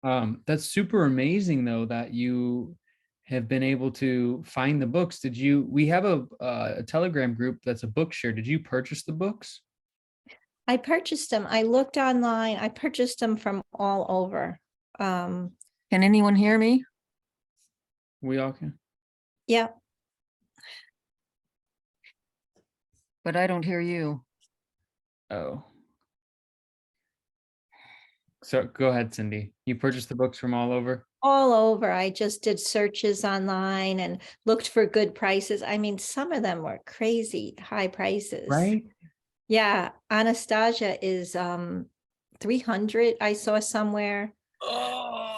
That's super amazing though that you have been able to find the books. We have a Telegram group that's a book share. Did you purchase the books? I purchased them. I looked online. I purchased them from all over. Um, Can anyone hear me? We all can. yeah. But I don't hear you. Oh. So go ahead, Cindy. You purchased the books from all over? All over. I just did searches online and looked for good prices. I mean, some of them were crazy high prices. Right? Yeah. Anastasia is 300 I saw somewhere. Oh,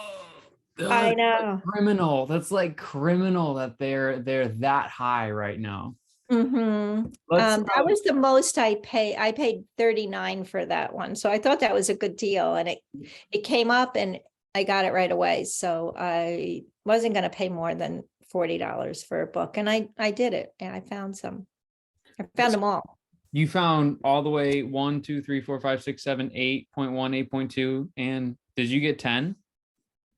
I that's like know. criminal. That's like criminal that they're that high right now. Mm-hmm. Let's That was the most I pay. I paid 39 for that one. So I thought that was a good deal. And it came up and I got it right away. So I wasn't going to pay more than $40 for a book. And I did it. And I found some. I found them all. You found all the way 1, 2, 3, 4, 5, 6, 7, 8.1, 8.2, and did you get 10?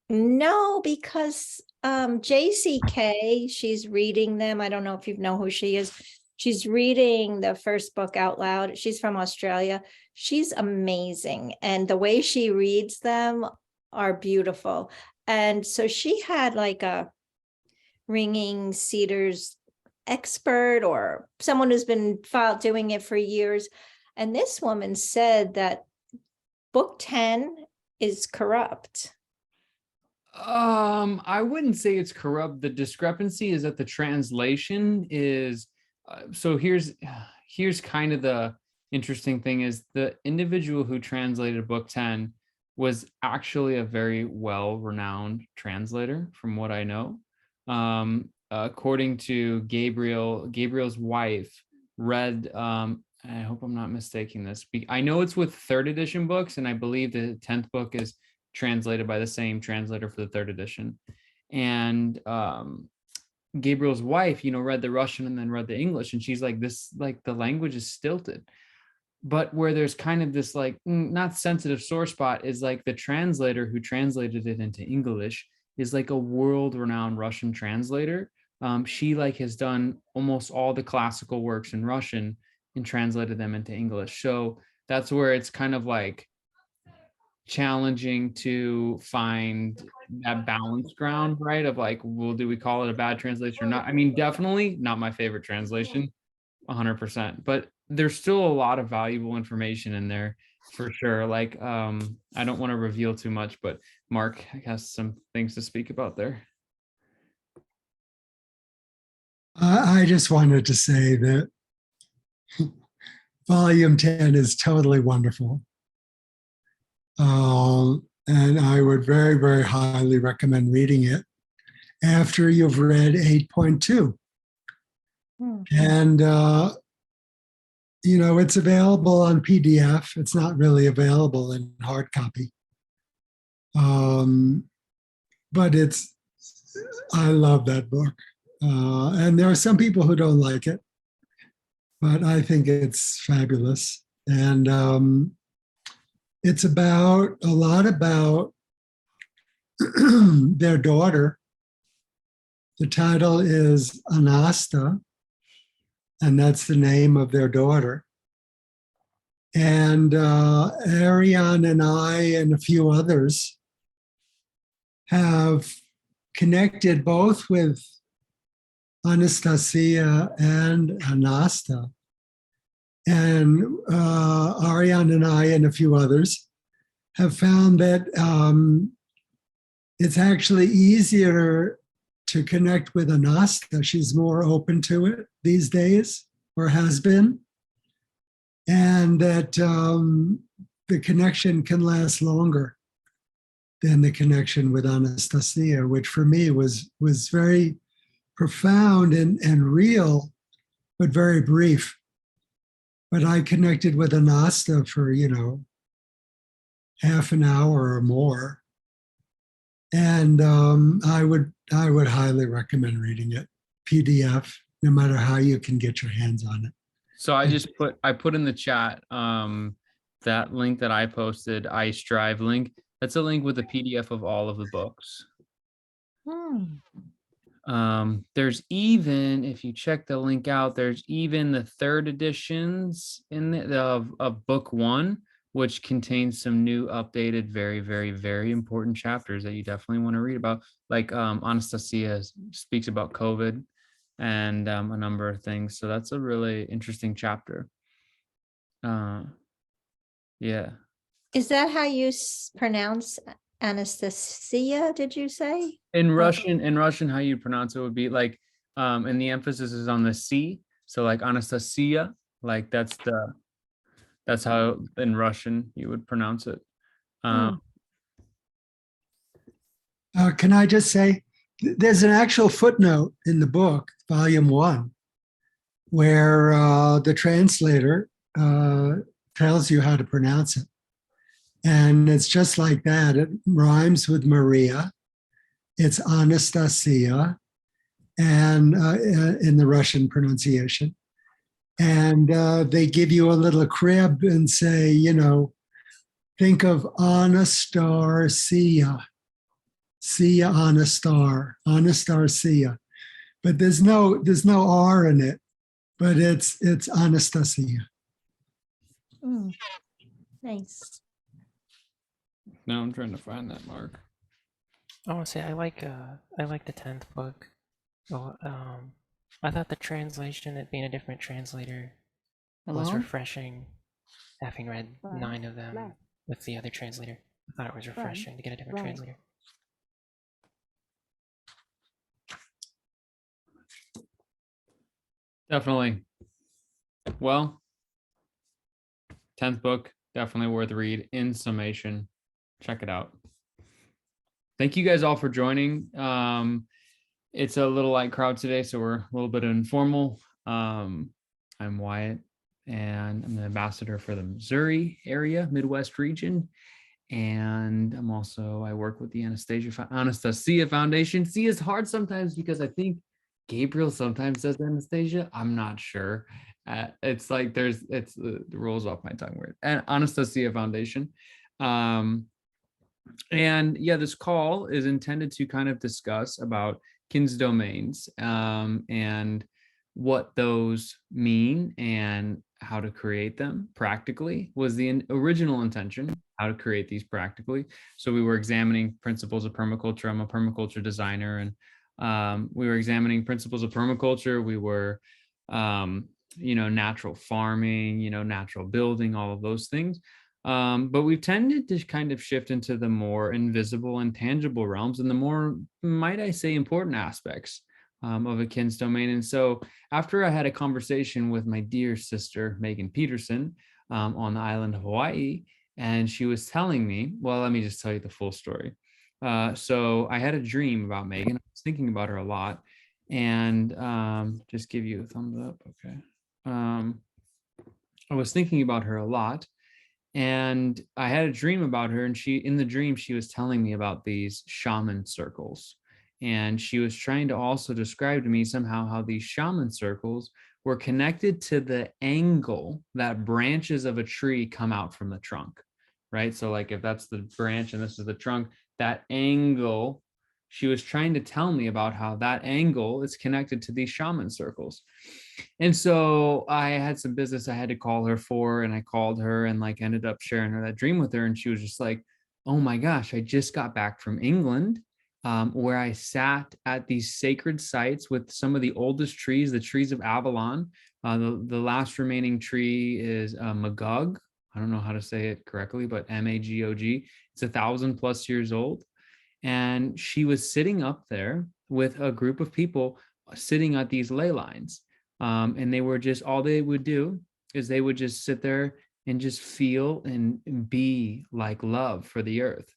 No, because JCK, she's reading them. I don't know if you know who she is. She's reading the first book out loud. She's from Australia. She's amazing. And the way she reads them are beautiful. And so she had like a ringing Cedars expert or someone who's been doing it for years. And this woman said that book 10 is corrupt. I wouldn't say it's corrupt. The discrepancy is that the translation is so here's kind of the interesting thing is the individual who translated book 10 was actually a very well-renowned translator from what I know. According to Gabriel's wife read I hope I'm not mistaking this. I know it's with third edition books, and I believe the 10th book is translated by the same translator for the third edition. And Gabriel's wife, read the Russian and then read the English. And she's like, this, like the language is stilted. But where there's kind of this like not sensitive sore spot is like the translator who translated it into English is like a world-renowned Russian translator. She like has done almost all the classical works in Russian and translated them into English. So that's where it's kind of like challenging to find that balance ground, right? Of like, well, do we call it a bad translation or not? I mean, definitely not my favorite translation, 100%, but there's still a lot of valuable information in there for sure. Like, I don't want to reveal too much, but Mark has some things to speak about there. I just wanted to say that volume 10 is totally wonderful. And I would very, very highly recommend reading it after you've read 8.2. And, it's available on PDF. It's not really available in hard copy. But I love that book. And there are some people who don't like it, but I think it's fabulous. And it's a lot about their daughter. The title is Anastasia, and that's the name of their daughter. And Ariane and I and a few others have connected both with Anastasia and Anastasia. And Ariane and I and a few others have found that it's actually easier to connect with Anastasia. She's more open to it these days, or has been. And that the connection can last longer than the connection with Anastasia, which for me was very profound and real, but very brief. But I connected with Anastasia for, half an hour or more. And I would highly recommend reading it, PDF, no matter how you can get your hands on it. So I put in the chat that link that I posted, iStrive link. That's a link with a PDF of all of the books. Hmm. There's even, if you check the link out, there's even the third editions of book one, which contains some new updated, very, very, very important chapters that you definitely want to read about. Like Anastasia speaks about COVID and a number of things. So that's a really interesting chapter. Yeah. Is that how you pronounce Anastasia, did you say? In Russian, how you pronounce it would be like, and the emphasis is on the C. So like Anastasia, like that's how in Russian you would pronounce it. Hmm. Can I just say, there's an actual footnote in the book, volume 1, where the translator tells you how to pronounce it. And it's just like that. It rhymes with Maria. It's Anastasia, and in the Russian pronunciation. And they give you a little crib and say, think of Anastasia, Sia on a star, Anastasia. But there's no R in it, but it's Anastasia. Nice. Now I'm trying to find that, Mark. I want to say I like the 10th book. Oh, I thought the translation, it being a different translator, was Hello? refreshing. Having read 9 of them with the other translator, I thought it was refreshing to get a different translator. Definitely. Well, 10th book, definitely worth a read. In summation, check it out. Thank you guys all for joining. It's a little light crowd today, so we're a little bit informal. I'm Wyatt, and I'm the ambassador for the Missouri area, Midwest region. And I work with the Anastasia Foundation. See, it's hard sometimes because I think Gabriel sometimes says Anastasia. I'm not sure. It's like it rolls off my tongue weird. And Anastasia Foundation. And yeah, this call is intended to kind of discuss about Kin's domains and what those mean and how to create them practically was the original intention, how to create these practically. So we were examining principles of permaculture. I'm a permaculture designer, and we were examining principles of permaculture. We were, natural farming, natural building, all of those things. But we've tended to kind of shift into the more invisible and tangible realms and the more, might I say, important aspects of a kin's domain. And so after I had a conversation with my dear sister, Megan Peterson, on the island of Hawaii, and she was telling me, well, let me just tell you the full story. So I had a dream about Megan. I was thinking about her a lot, and just give you a thumbs up. Okay. I was thinking about her a lot. And I had a dream about her, and in the dream, she was telling me about these shaman circles. And she was trying to also describe to me somehow how these shaman circles were connected to the angle that branches of a tree come out from the trunk, right? So like if that's the branch and this is the trunk, that angle, she was trying to tell me about how that angle is connected to these shaman circles. And so I had some business I had to call her for, and I called her and like ended up sharing her that dream with her. And she was just like, oh my gosh, I just got back from England, where I sat at these sacred sites with some of the oldest trees, the trees of Avalon. The last remaining tree is Magog. I don't know how to say it correctly, but Magog. It's 1,000+ years old. And she was sitting up there with a group of people sitting at these ley lines. And they were just, all they would do is they would just sit there and just feel and be like love for the earth.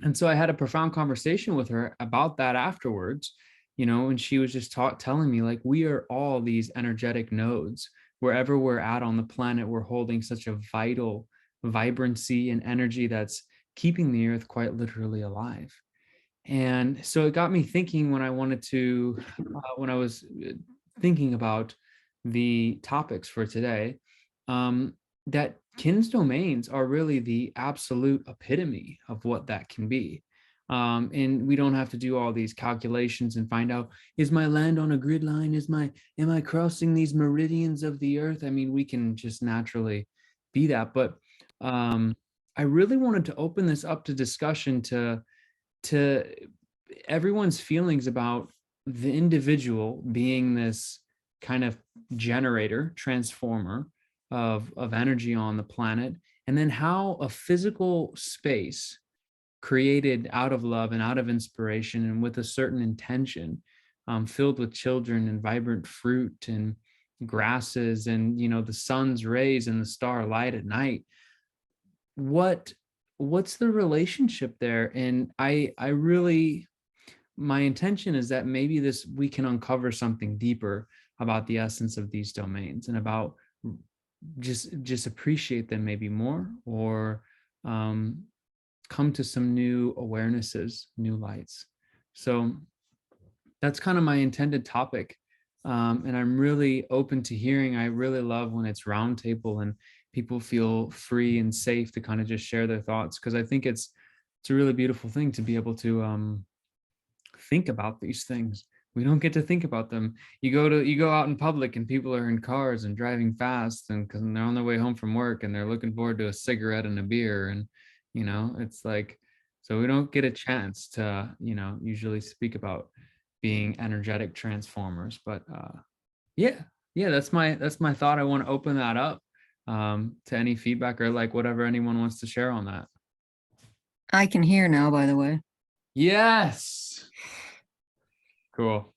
And so I had a profound conversation with her about that afterwards, and she was just telling me like, we are all these energetic nodes. Wherever we're at on the planet, we're holding such a vital vibrancy and energy that's keeping the earth quite literally alive. And so it got me thinking when I was thinking about the topics for today, that kin's domains are really the absolute epitome of what that can be. And we don't have to do all these calculations and find out, is my land on a grid line? Am I crossing these meridians of the earth? I mean, we can just naturally be that. But I really wanted to open this up to discussion to everyone's feelings about the individual being this kind of generator, transformer of energy on the planet, and then how a physical space created out of love and out of inspiration and with a certain intention, filled with children and vibrant fruit and grasses and, you know, the sun's rays and the star light at night. What's the relationship there? And I really, my intention is that maybe we can uncover something deeper about the essence of these domains and about just appreciate them maybe more, or come to some new awarenesses, new lights. So that's kind of my intended topic. And I'm really open to hearing. I really love when it's roundtable and people feel free and safe to kind of just share their thoughts, because I think it's a really beautiful thing to be able to think about these things. We don't get to think about them. You go out in public and people are in cars and driving fast, and because they're on their way home from work and they're looking forward to a cigarette and a beer, and you know, it's like, so we don't get a chance to, you know, usually speak about being energetic transformers. But yeah, that's my thought. I want to open that up to any feedback or like whatever anyone wants to share on that. I can hear now, by the way. Yes. Cool.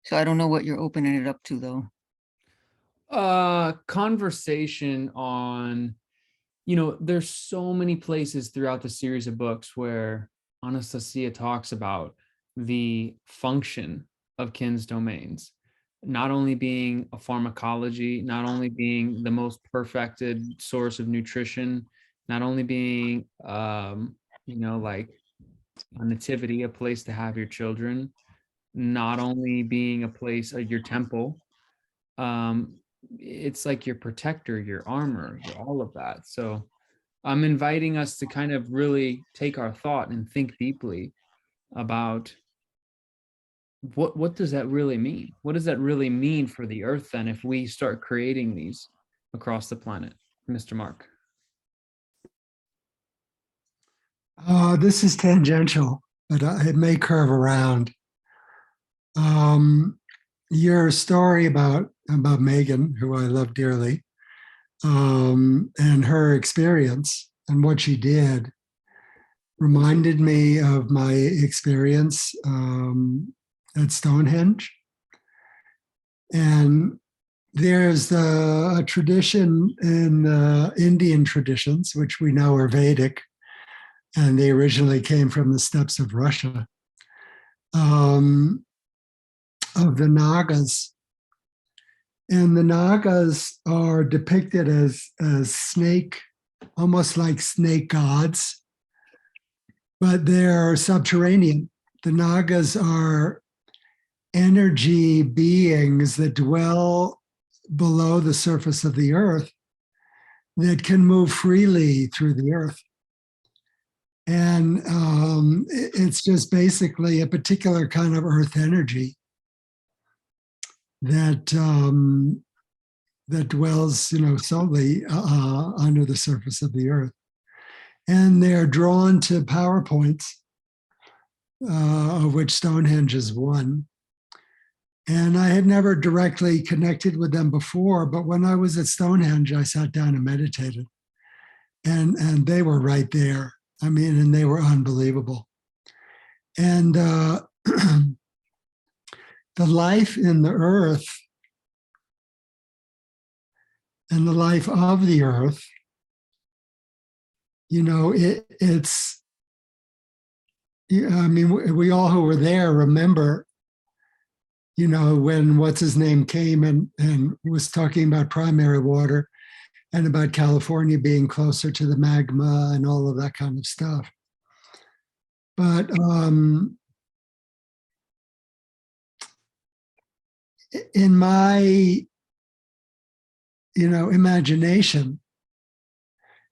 So I don't know what you're opening it up to, though. Conversation on, you know, there's so many places throughout the series of books where Anastasia talks about the function of kin's domains, not only being a pharmacology, not only being the most perfected source of nutrition, not only being, you know, like a nativity, a place to have your children, not only being a place, your temple, it's like your protector, your armor, all of that. So I'm inviting us to kind of really take our thought and think deeply about what does that really mean? What does that really mean for the earth then if we start creating these across the planet? Mr. Mark. This is tangential, but it may curve around. Your story about Megan, who I love dearly, and her experience and what she did reminded me of my experience at Stonehenge. And there's a tradition in Indian traditions, which we know are Vedic, and they originally came from the steppes of Russia, of the Nagas. And the Nagas are depicted as snake, almost like snake gods, but they're subterranean. The Nagas are energy beings that dwell below the surface of the earth that can move freely through the earth. And it's just basically a particular kind of earth energy that that dwells, you know, solely under the surface of the earth. And they're drawn to power points, of which Stonehenge is one. And I had never directly connected with them before, but when I was at Stonehenge, I sat down and meditated. And they were right there. I mean, and they were unbelievable. And the life in the earth and the life of the earth, you know, it's, I mean, we all who were there remember, you know, when what's his name came and was talking about primary water and about California being closer to the magma and all of that kind of stuff. But in my, imagination,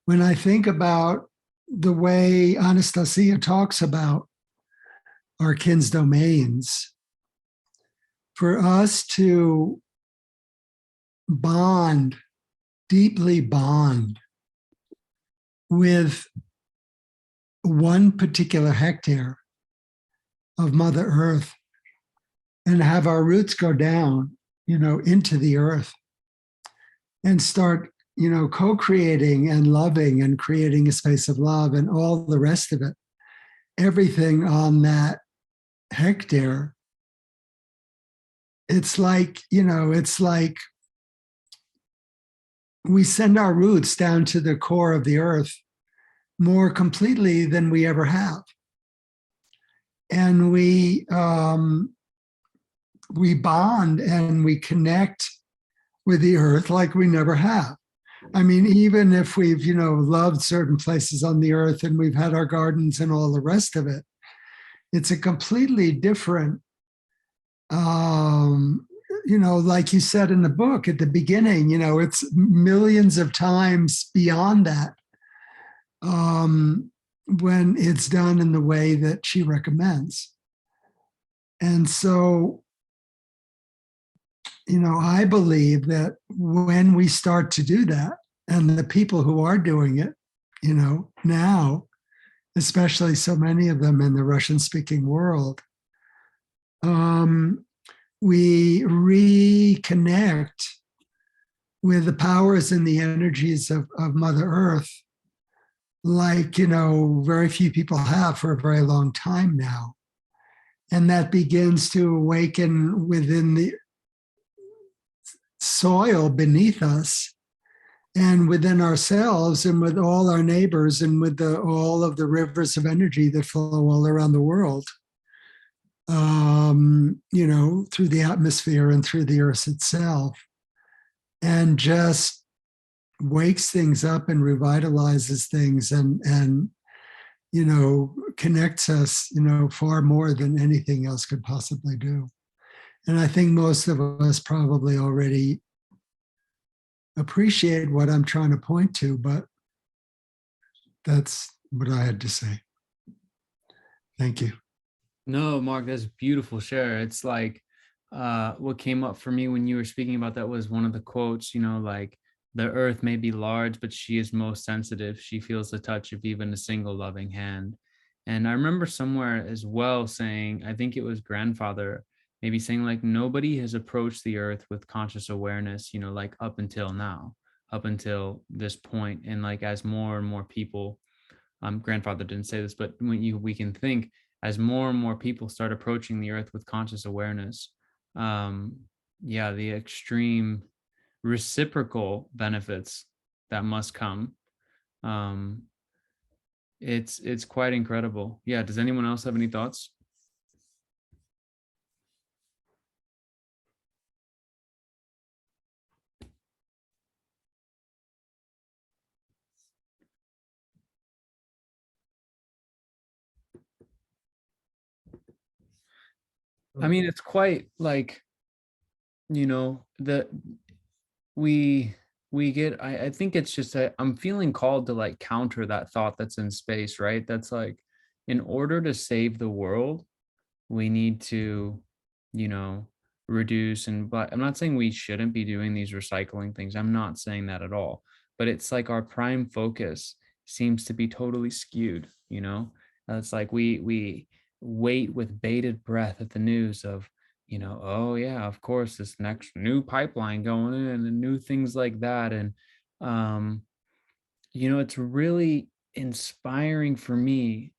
when I think about the way Anastasia talks about our kin's domains, for us to bond, deeply bond with one particular hectare of Mother Earth and have our roots go down, into the earth and start, co-creating and loving and creating a space of love and all the rest of it, everything on that hectare. It's like, we send our roots down to the core of the earth more completely than we ever have. And we bond and we connect with the earth like we never have. I mean, even if we've, loved certain places on the earth and we've had our gardens and all the rest of it, it's a completely different, like you said in the book at the beginning, it's millions of times beyond that when it's done in the way that she recommends. And so, I believe that when we start to do that, and the people who are doing it, now, especially so many of them in the Russian-speaking world, we reconnect with the powers and the energies of Mother Earth like, very few people have for a very long time now. And that begins to awaken within the soil beneath us and within ourselves and with all our neighbors and with all of the rivers of energy that flow all around the world, through the atmosphere and through the earth itself, and just wakes things up and revitalizes things and connects us, far more than anything else could possibly do. And I think most of us probably already appreciate what I'm trying to point to, but that's what I had to say. Thank you. No, Mark, that's beautiful share. It's like what came up for me when you were speaking about that was one of the quotes, like the earth may be large, but she is most sensitive. She feels the touch of even a single loving hand. And I remember somewhere as well saying, I think it was grandfather, maybe saying like nobody has approached the earth with conscious awareness, like up until now, up until this point. And like as more and more people, grandfather didn't say this, but we can think as more and more people start approaching the earth with conscious awareness, the extreme reciprocal benefits that must come. It's quite incredible. Yeah. Does anyone else have any thoughts? I mean, it's quite like, that we get, I think it's just, I'm feeling called to like counter that thought that's in space, right? That's like, in order to save the world, we need to, reduce but I'm not saying we shouldn't be doing these recycling things. I'm not saying that at all. But it's like our prime focus seems to be totally skewed. It's like we wait with bated breath at the news of, oh yeah, of course, this next new pipeline going in and new things like that. And it's really inspiring for me,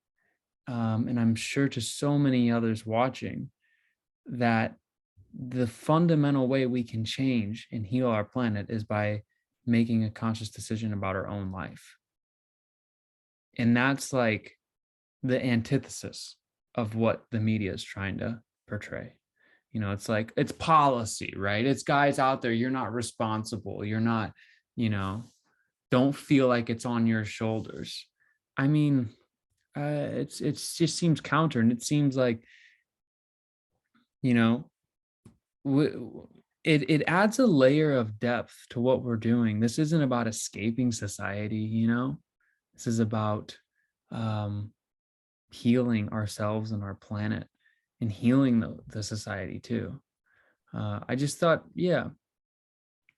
and I'm sure to so many others watching, that the fundamental way we can change and heal our planet is by making a conscious decision about our own life. And that's like the antithesis of what the media is trying to portray. It's like, it's policy, right? It's guys out there, you're not responsible. You're not, don't feel like it's on your shoulders. I mean, it's just seems counter, and it seems like, you know, it adds a layer of depth to what we're doing. This isn't about escaping society, you know. This is about healing ourselves and our planet, and healing the society too. I just thought, yeah,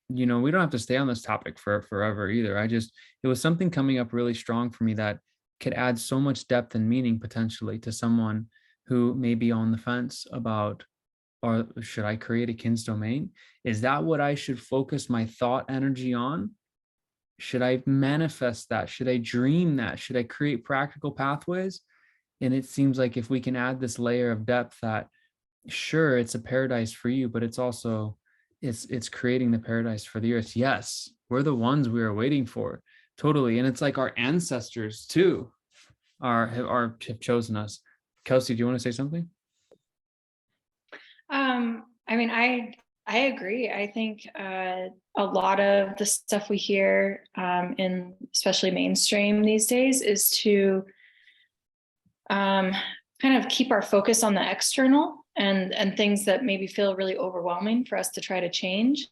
you know, we don't have to stay on this topic for forever either. It was something coming up really strong for me that could add so much depth and meaning potentially to someone who may be on the fence about, or should I create a kin's domain? Is that what I should focus my thought energy on? Should I manifest that? Should I dream that? Should I create practical pathways? And it seems like if we can add this layer of depth, that sure, it's a paradise for you, but it's also, it's creating the paradise for the earth. Yes, we're the ones we are waiting for. Totally. And it's like our ancestors too have chosen us. Kelsey, do you want to say something? I mean, I agree. I think a lot of the stuff we hear in especially mainstream these days is to kind of keep our focus on the external and things that maybe feel really overwhelming for us to try to change.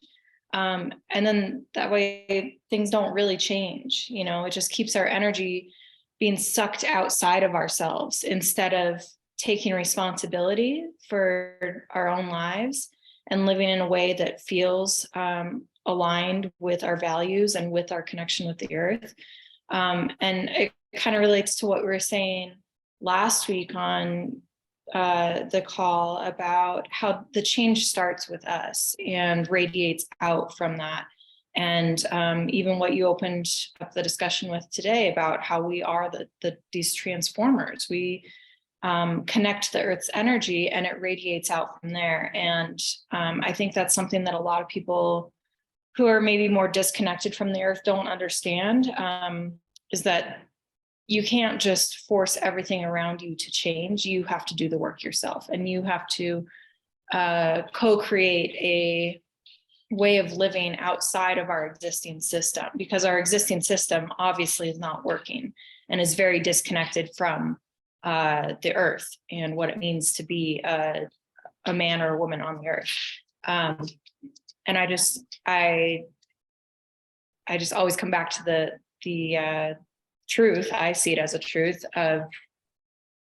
And then that way things don't really change. You know, it just keeps our energy being sucked outside of ourselves instead of taking responsibility for our own lives and living in a way that feels aligned with our values and with our connection with the earth. And it kind of relates to what we were saying last week on the call about how the change starts with us and radiates out from that. And even what you opened up the discussion with today about how we are these transformers. We connect the earth's energy and it radiates out from there. And I think that's something that a lot of people who are maybe more disconnected from the earth don't understand, is that you can't just force everything around you to change. You have to do the work yourself, and you have to co-create a way of living outside of our existing system, because our existing system obviously is not working and is very disconnected from the earth and what it means to be a man or a woman on the earth. And I just always come back to the truth. I see it as a truth of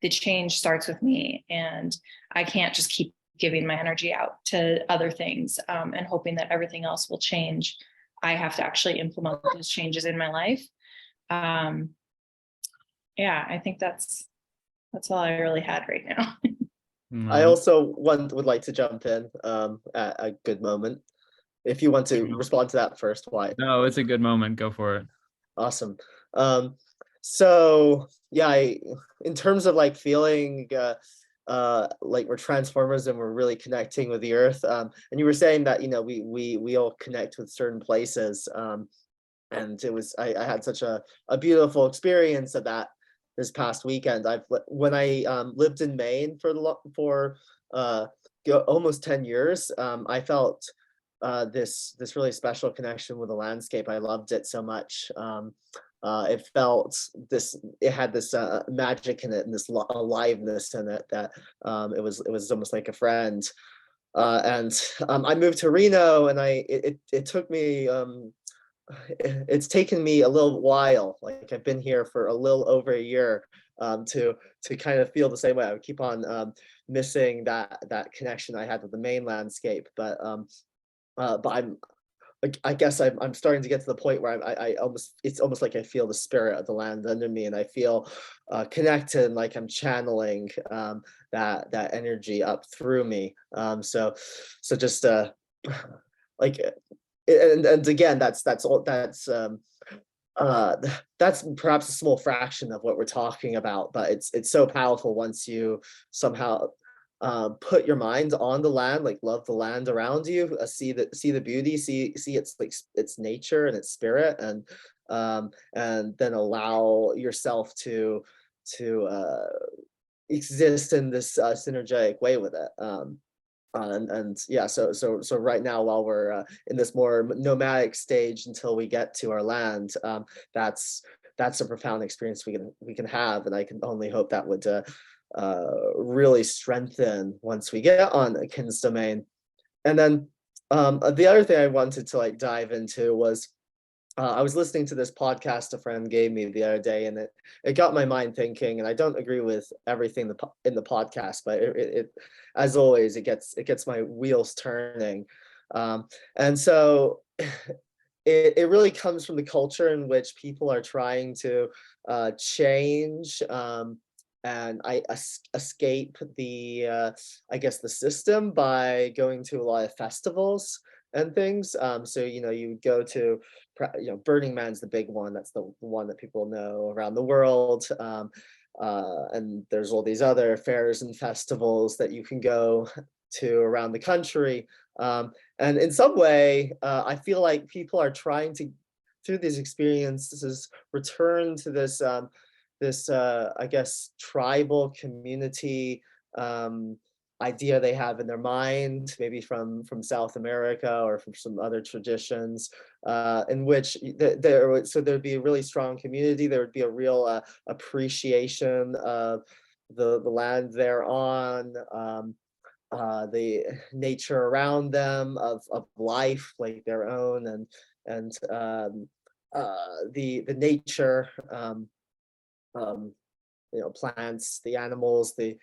the change starts with me, and I can't just keep giving my energy out to other things and hoping that everything else will change. I have to actually implement those changes in my life. Yeah, I think that's all I really had right now. I also would like to jump in at a good moment. If you want to respond to that first, why? No, it's a good moment. Go for it. Awesome. So yeah, in terms of like feeling like we're transformers and we're really connecting with the earth, and you were saying that, you know, we all connect with certain places, and it was I had such a beautiful experience of that this past weekend. When I lived in Maine for almost 10 years, I felt this really special connection with the landscape. I loved it so much. It had this magic in it and this aliveness in it that it was almost like a friend. And I moved to Reno, and it took me it's taken me a little while. Like I've been here for a little over a year to kind of feel the same way. I would keep on missing that connection I had with the main landscape, but I guess I'm starting to get to the point where it's almost like I feel the spirit of the land under me, and I feel connected, and like I'm channeling that energy up through me. So just like, and again, that's perhaps a small fraction of what we're talking about, but it's so powerful once you somehow put your mind on the land, like love the land around you, see the beauty, see its like its nature and its spirit, and then allow yourself to exist in this synergetic way with it. And yeah, so right now, while we're in this more nomadic stage until we get to our land, that's that's a profound experience we can have, and I can only hope that would really strengthen once we get on a kin's domain. And then the other thing I wanted to like dive into was I was listening to this podcast a friend gave me the other day, and it got my mind thinking. And I don't agree with everything in the podcast, but it as always, it gets my wheels turning. And so it really comes from the culture in which people are trying to change and escape the I guess the system by going to a lot of festivals and things. So you go to Burning Man's the big one. That's the one that people know around the world. And there's all these other fairs and festivals that you can go to around the country. And in some way, I feel like people are trying to, through these experiences, return to this I guess tribal community idea they have in their mind, maybe from South America or from some other traditions, in which there'd be a really strong community. There would be a real appreciation of the land they're on, the nature around them, of life like their own, and the nature. Plants, the animals, the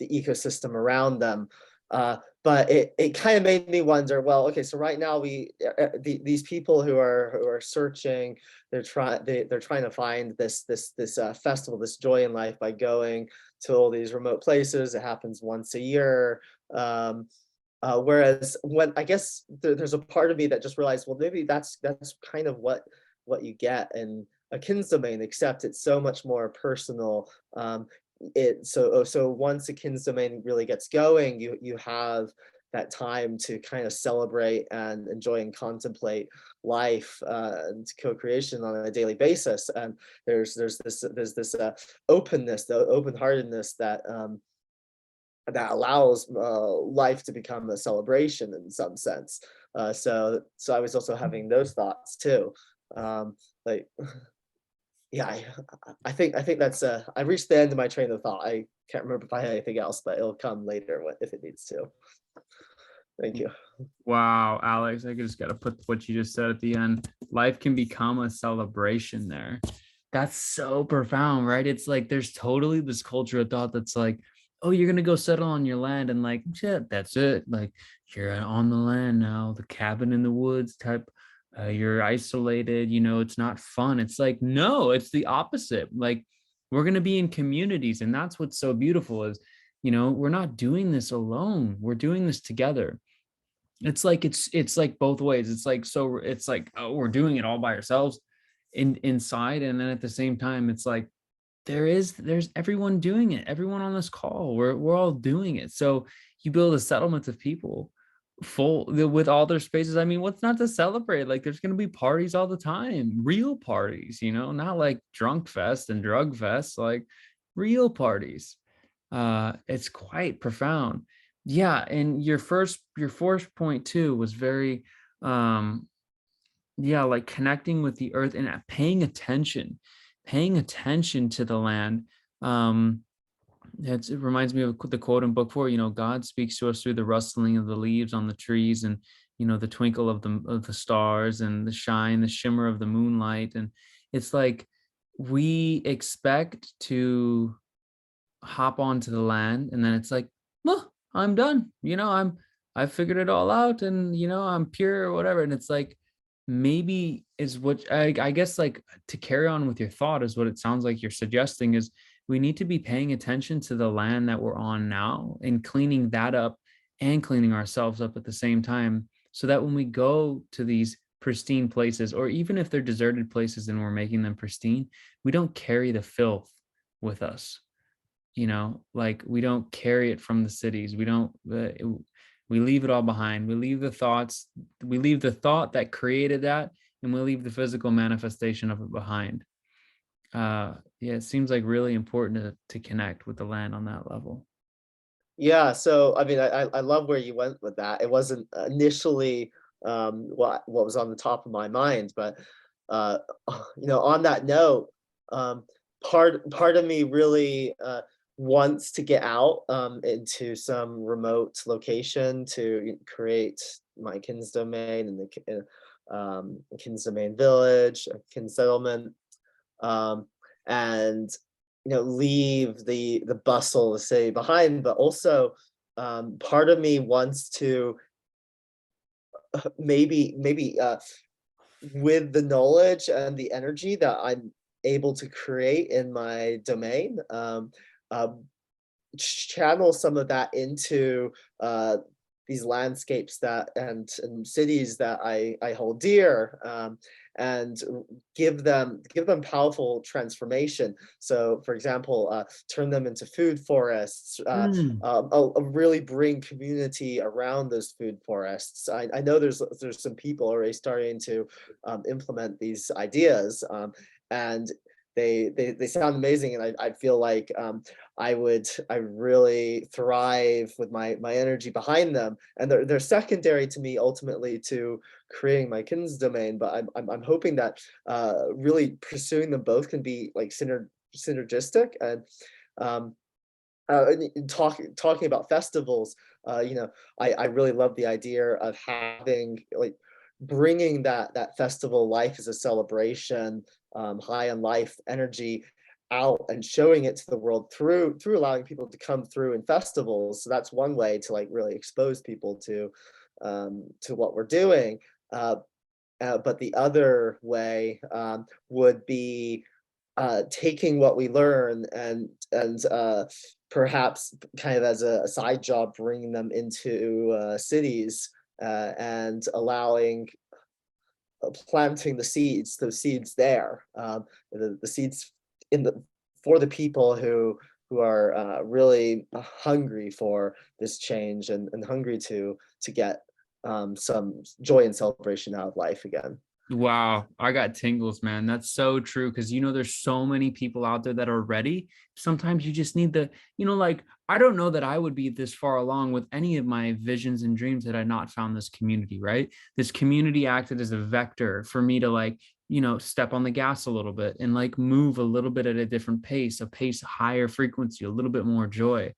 ecosystem around them. But it kind of made me wonder, well, okay, so right now these people who are searching, they're trying to find this festival, this joy in life by going to all these remote places. It happens once a year. Whereas when I guess there's a part of me that just realized, well, maybe that's kind of what you get in a kin's domain, except it's so much more personal. So once a kin's domain really gets going, you have that time to kind of celebrate and enjoy and contemplate life and co-creation on a daily basis. And there's this openness, the open-heartedness that allows life to become a celebration in some sense. So I was also having those thoughts too. Like, yeah, I think that's I reached the end of my train of thought. I can't remember if I had anything else, but it'll come later if it needs to. Thank you. Wow, Alex, I just got to put what you just said at the end. Life can become a celebration there. That's so profound, right? It's like there's totally this culture of thought that's like, oh, you're going to go settle on your land and like, shit, that's it. Like you're on the land now, the cabin in the woods type. You're isolated, it's not fun. It's like, no, it's the opposite. Like we're going to be in communities. And that's what's so beautiful is, we're not doing this alone. We're doing this together. It's like both ways. It's like, oh, we're doing it all by ourselves inside. And then at the same time, it's like, there's everyone doing it. Everyone on this call, we're all doing it. So you build a settlement of people full with all their spaces. I mean, what's not to celebrate? Like there's going to be parties all the time, real parties, not like drunk fest and drug fest, like real parties. It's quite profound. Yeah. And your fourth point too was very like connecting with the earth and paying attention to the land. It reminds me of the quote in book 4, God speaks to us through the rustling of the leaves on the trees and, the twinkle of the stars and the shimmer of the moonlight. And it's like, we expect to hop onto the land and then it's like, well, I'm done. I figured it all out and, I'm pure or whatever. And it's like, maybe is what I guess, like, to carry on with your thought is what it sounds like you're suggesting is we need to be paying attention to the land that we're on now and cleaning that up and cleaning ourselves up at the same time, so that when we go to these pristine places, or even if they're deserted places and we're making them pristine, we don't carry the filth with us. Like we don't carry it from the cities. We don't, we leave it all behind. We leave the thought that created that, and we leave the physical manifestation of it behind. Yeah, it seems like really important to connect with the land on that level. Yeah, so I mean, I love where you went with that. It wasn't initially what was on the top of my mind, but uh, on that note, part of me really wants to get out into some remote location to create my kin's domain and the kin's domain village, a kin settlement, and leave the bustle of the city behind. But also, part of me wants to maybe with the knowledge and the energy that I'm able to create in my domain, uh, channel some of that into these landscapes and cities that I hold dear, and give them powerful transformation. So, for example, turn them into food forests. Really bring community around those food forests. I know there's some people already starting to implement these ideas, and they sound amazing, and I feel like I really thrive with my energy behind them, and they're secondary to me ultimately to creating my kin's domain. But I'm hoping that really pursuing them both can be like synergistic. And talking about festivals, I really love the idea of having like bringing that festival life as a celebration, high on life energy out and showing it to the world through allowing people to come through in festivals. So that's one way to like really expose people to what we're doing. But the other way would be taking what we learn and perhaps kind of as a side job, bringing them into cities and allowing planting those seeds there, the seeds for the people who are really hungry for this change and hungry to get some joy and celebration out of life again. Wow, I got tingles, man. That's so true. Because, there's so many people out there that are ready. Sometimes you just need like, I don't know that I would be this far along with any of my visions and dreams had I not found this community, right? This community acted as a vector for me to like, step on the gas a little bit and like move a little bit at a different pace, a pace higher frequency, a little bit more joy.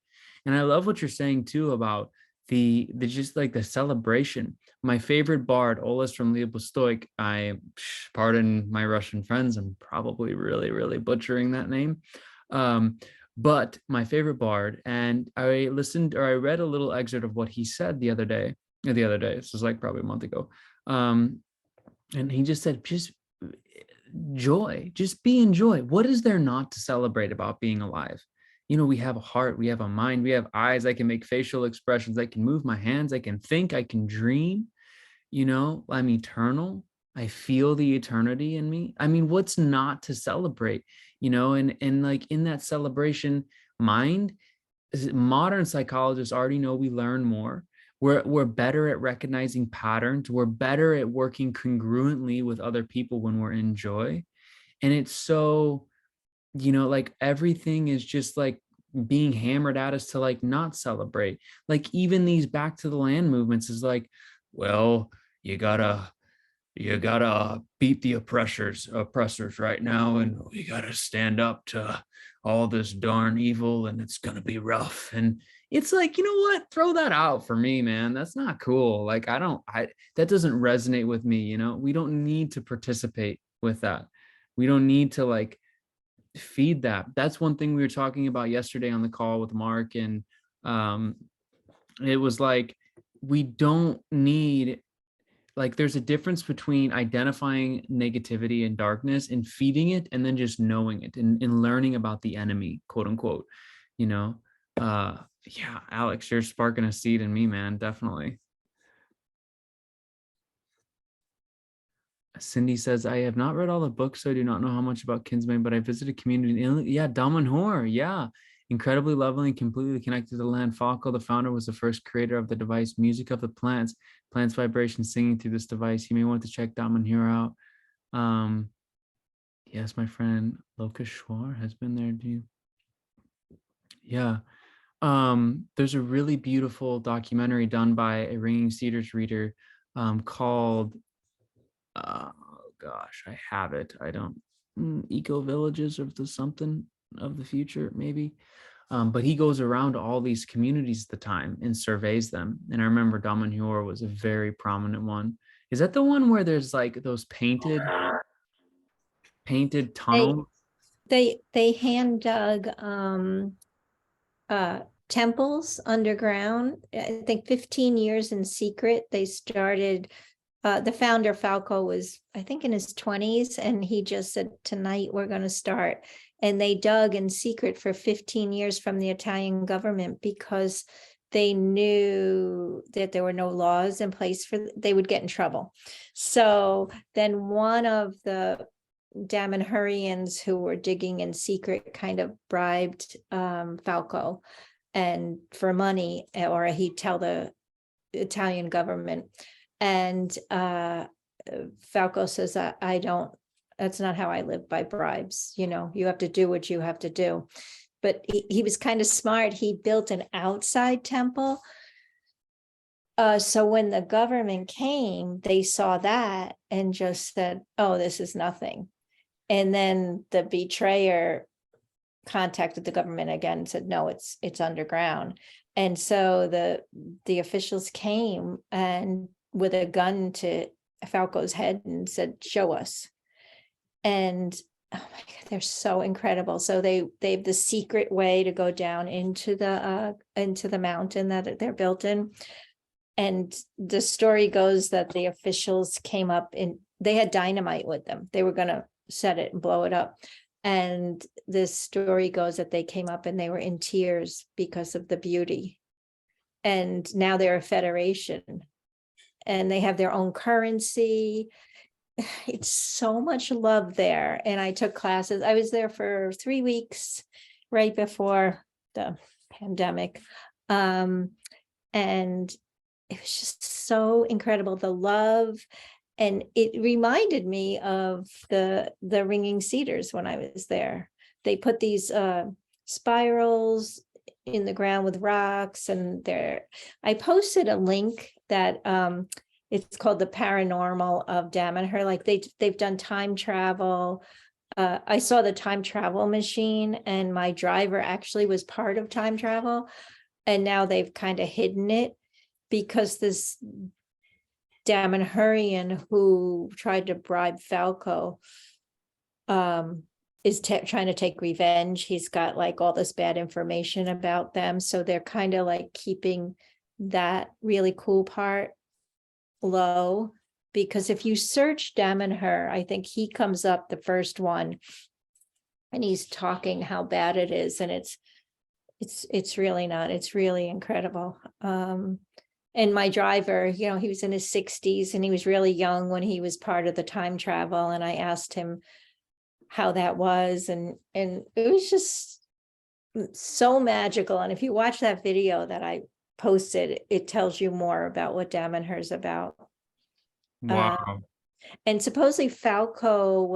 And I love what you're saying too about the just like the celebration. My favorite bard, Oles from Leopostoik, pardon my Russian friends, I'm probably really, really butchering that name. But my favorite bard, and I read a little excerpt of what he said the other day. This was like probably a month ago. And he just said, just joy, just be in joy. What is there not to celebrate about being alive? We have a heart, we have a mind, we have eyes. I can make facial expressions, I can move my hands, I can think, I can dream. I'm eternal. I feel the eternity in me. I mean, what's not to celebrate? And like in that celebration mind, modern psychologists already know we learn more. We're better at recognizing patterns. We're better at working congruently with other people when we're in joy. And it's so, like everything is just like being hammered at us to like not celebrate. Like even these back to the land movements is like, well, you gotta beat the oppressors right now, and we gotta stand up to all this darn evil, and it's gonna be rough. And it's like, you know what, throw that out for me, man. That's not cool. Like that doesn't resonate with me. We don't need to participate with that. We don't need to like feed that. That's one thing we were talking about yesterday on the call with Mark, and it was like, we don't need, like, there's a difference between identifying negativity and darkness and feeding it and then just knowing it and learning about the enemy, quote unquote. Yeah, Alex, you're sparking a seed in me, man. Definitely. Cindy says, I have not read all the books, so I do not know how much about Kinsman, but I visited community. Yeah, Damanhor. Yeah. Incredibly lovely and completely connected to the land. Falco, the founder, was the first creator of the device Music of the Plants vibration singing through this device. You may want to check Damanhor out. Yes, my friend Loka Schwar has been there. Yeah. There's a really beautiful documentary done by a Ringing Cedars reader called gosh, I have it. I don't eco villages of the something of the future, maybe. But he goes around to all these communities at the time and surveys them. And I remember Damanhur was a very prominent one. Is that the one where there's like those painted They tunnels? they hand dug temples underground. I think 15 years in secret. They started the founder Falco was, I think, in his 20s, and he just said, tonight we're going to start. And they dug in secret for 15 years from the Italian government because they knew that there were no laws in place for they would get in trouble. So then one of the Damanhurians who were digging in secret kind of bribed Falco and for money, or he'd tell the Italian government. And Falco says, I don't, that's not how I live, by bribes. You know, you have to do what you have to do. But he was kind of smart. He built an outside temple. So when the government came, they saw that and just said, oh, this is nothing. And then the betrayer contacted the government again and said, no, it's underground. And so the officials came and with a gun to Falco's head and said, show us. And oh my God, they're so incredible. So they have the secret way to go down into the mountain that they're built in. And the story goes that the officials came up and they had dynamite with them. They were going to set it and blow it up. And this story goes that they came up and they were in tears because of the beauty. And now they're a federation and they have their own currency. It's so much love there. And I took classes. I was there for 3 weeks right before the pandemic. And it was just so incredible, the love. And it reminded me of the ringing cedars when I was there. They put these spirals in the ground with rocks, and I posted a link that it's called The Paranormal of Damanhur. Like they've done time travel. I saw the time travel machine, and my driver actually was part of time travel. And now they've kind of hidden it because this Damanhurian who tried to bribe Falco is trying to take revenge. He's got like all this bad information about them. So they're kind of like keeping that really cool part low, because if you search Damanhur, I think he comes up the first one and he's talking how bad it is. And it's really not, it's really incredible. And my driver, you know, he was in his 60s and he was really young when he was part of the time travel. And I asked him how that was. And it was just so magical. And if you watch that video that I posted, it tells you more about what Damanhur is about. Wow. And supposedly Falco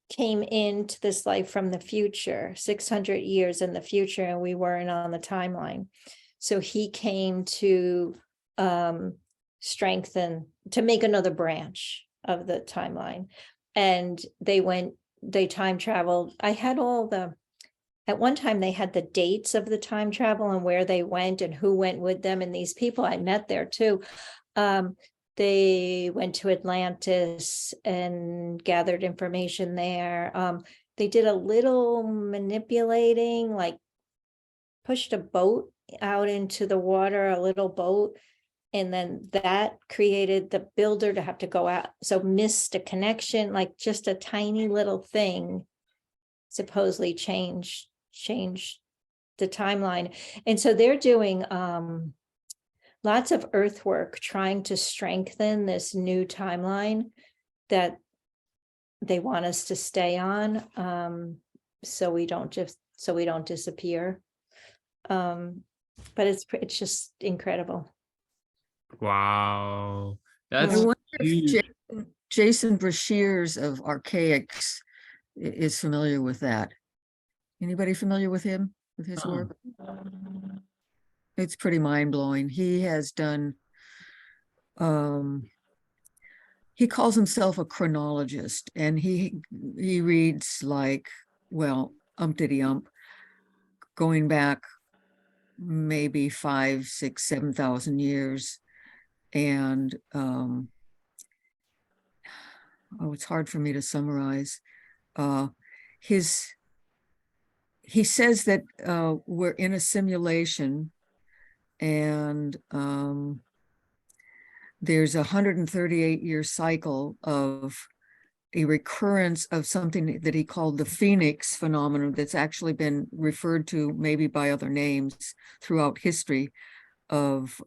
came into this life from the future, 600 years in the future, and we weren't on the timeline. So he came to strengthen, to make another branch of the timeline. And they time traveled. I had at one time they had the dates of the time travel and where they went and who went with them. And these people I met there too. They went to Atlantis and gathered information there. They did a little manipulating, like pushed a boat out into the water, a little boat, and then that created the builder to have to go out. So missed a connection, like just a tiny little thing supposedly changed the timeline. And so they're doing lots of earthwork trying to strengthen this new timeline that they want us to stay on, so we don't disappear. But it's just incredible. Wow. I That's wonder if huge. Jason Brashears of Archaics is familiar with that. Anybody familiar with him, with his work? It's pretty mind blowing. He has done, he calls himself a chronologist, and he reads like, well, umptity ump, going back maybe 5, 6, 7,000 years. And oh, it's hard for me to summarize. He says that we're in a simulation, and there's a 138-year cycle of a recurrence of something that he called the Phoenix phenomenon, that's actually been referred to maybe by other names throughout history, of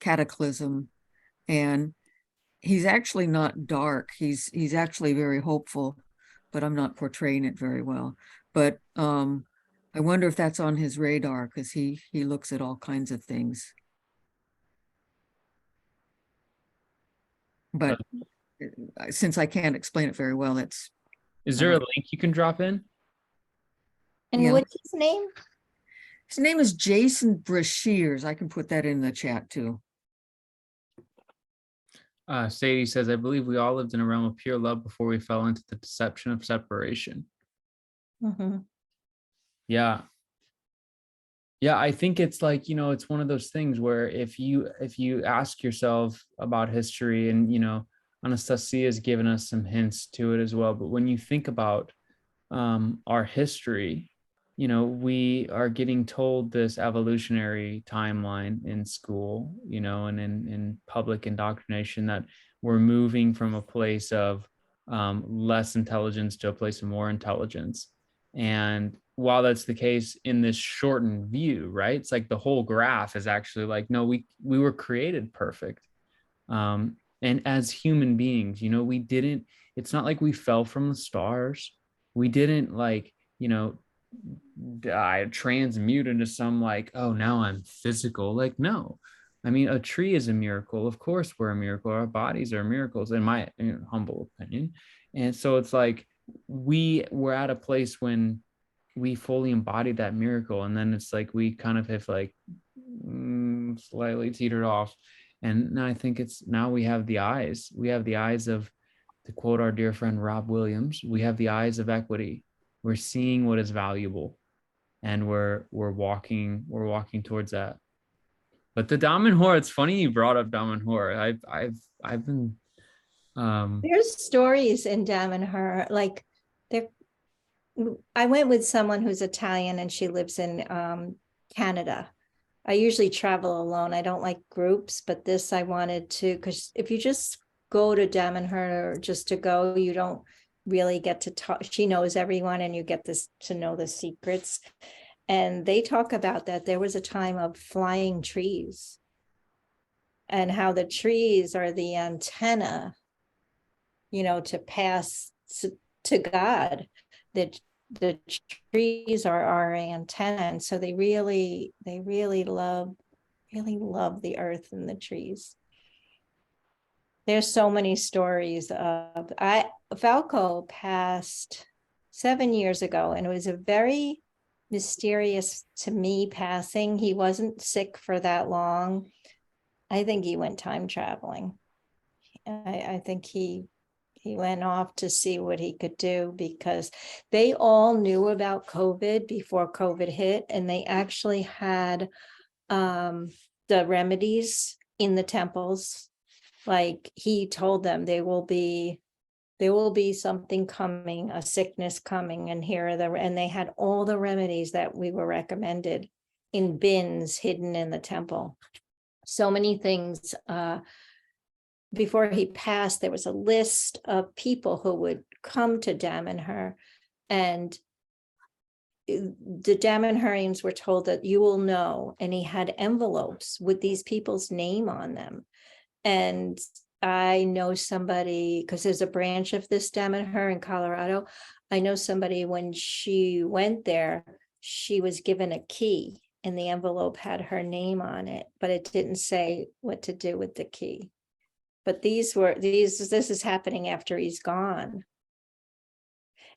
cataclysm. And he's actually not dark. He's actually very hopeful, but I'm not portraying it very well. But I wonder if that's on his radar, because he looks at all kinds of things. But since I can't explain it very well, it's Is there a link you can drop in? And Yeah. what's his name? his name is Jason Brashears. I can put that in the chat too. Sadie says, I believe we all lived in a realm of pure love before we fell into the deception of separation. Mhm. Yeah. Yeah, I think it's like, it's one of those things where if you ask yourself about history, and, Anastasia has given us some hints to it as well, but when you think about our history, we are getting told this evolutionary timeline in school, and in public indoctrination, that we're moving from a place of less intelligence to a place of more intelligence. And while that's the case in this shortened view, right, it's like the whole graph is actually like, no, we were created perfect. And as human beings, we didn't, it's not like we fell from the stars. We didn't I transmute into some like, oh, now I'm physical. Like, no. I mean, a tree is a miracle. Of course, we're a miracle. Our bodies are miracles, in my humble opinion. And so it's like we were at a place when we fully embodied that miracle. And then it's like we kind of have like slightly teetered off. And I think now we have the eyes. We have the eyes of, to quote our dear friend Rob Williams, we have the eyes of equity. We're seeing what is valuable, and we're walking towards that. But the Damanhur, it's funny you brought up Damanhur. I've been There's stories in Damanhur, like there. I went with someone who's Italian and she lives in Canada. I usually travel alone. I don't like groups, but this I wanted to, because if you just go to Damanhur just to go, you don't really get to talk. She knows everyone and you get this to know the secrets. And they talk about that there was a time of flying trees, and how the trees are the antenna, to pass to God. That the trees are our antenna. And so they really love the earth and the trees. There's so many stories of, Falco passed 7 years ago, and it was a very mysterious to me passing. He wasn't sick for that long. I think he went time traveling. I think he went off to see what he could do, because they all knew about COVID before COVID hit, and they actually had the remedies in the temples. Like he told them there will be something coming, a sickness coming, and here are and they had all the remedies that we were recommended in bins hidden in the temple. So many things. Before he passed, there was a list of people who would come to Damanhur, and the Damanhurians were told that you will know, and he had envelopes with these people's name on them. And I know somebody, because there's a branch of this Damanhur in Colorado. I know somebody, when she went there, she was given a key, and the envelope had her name on it, but it didn't say what to do with the key. But this is happening after he's gone.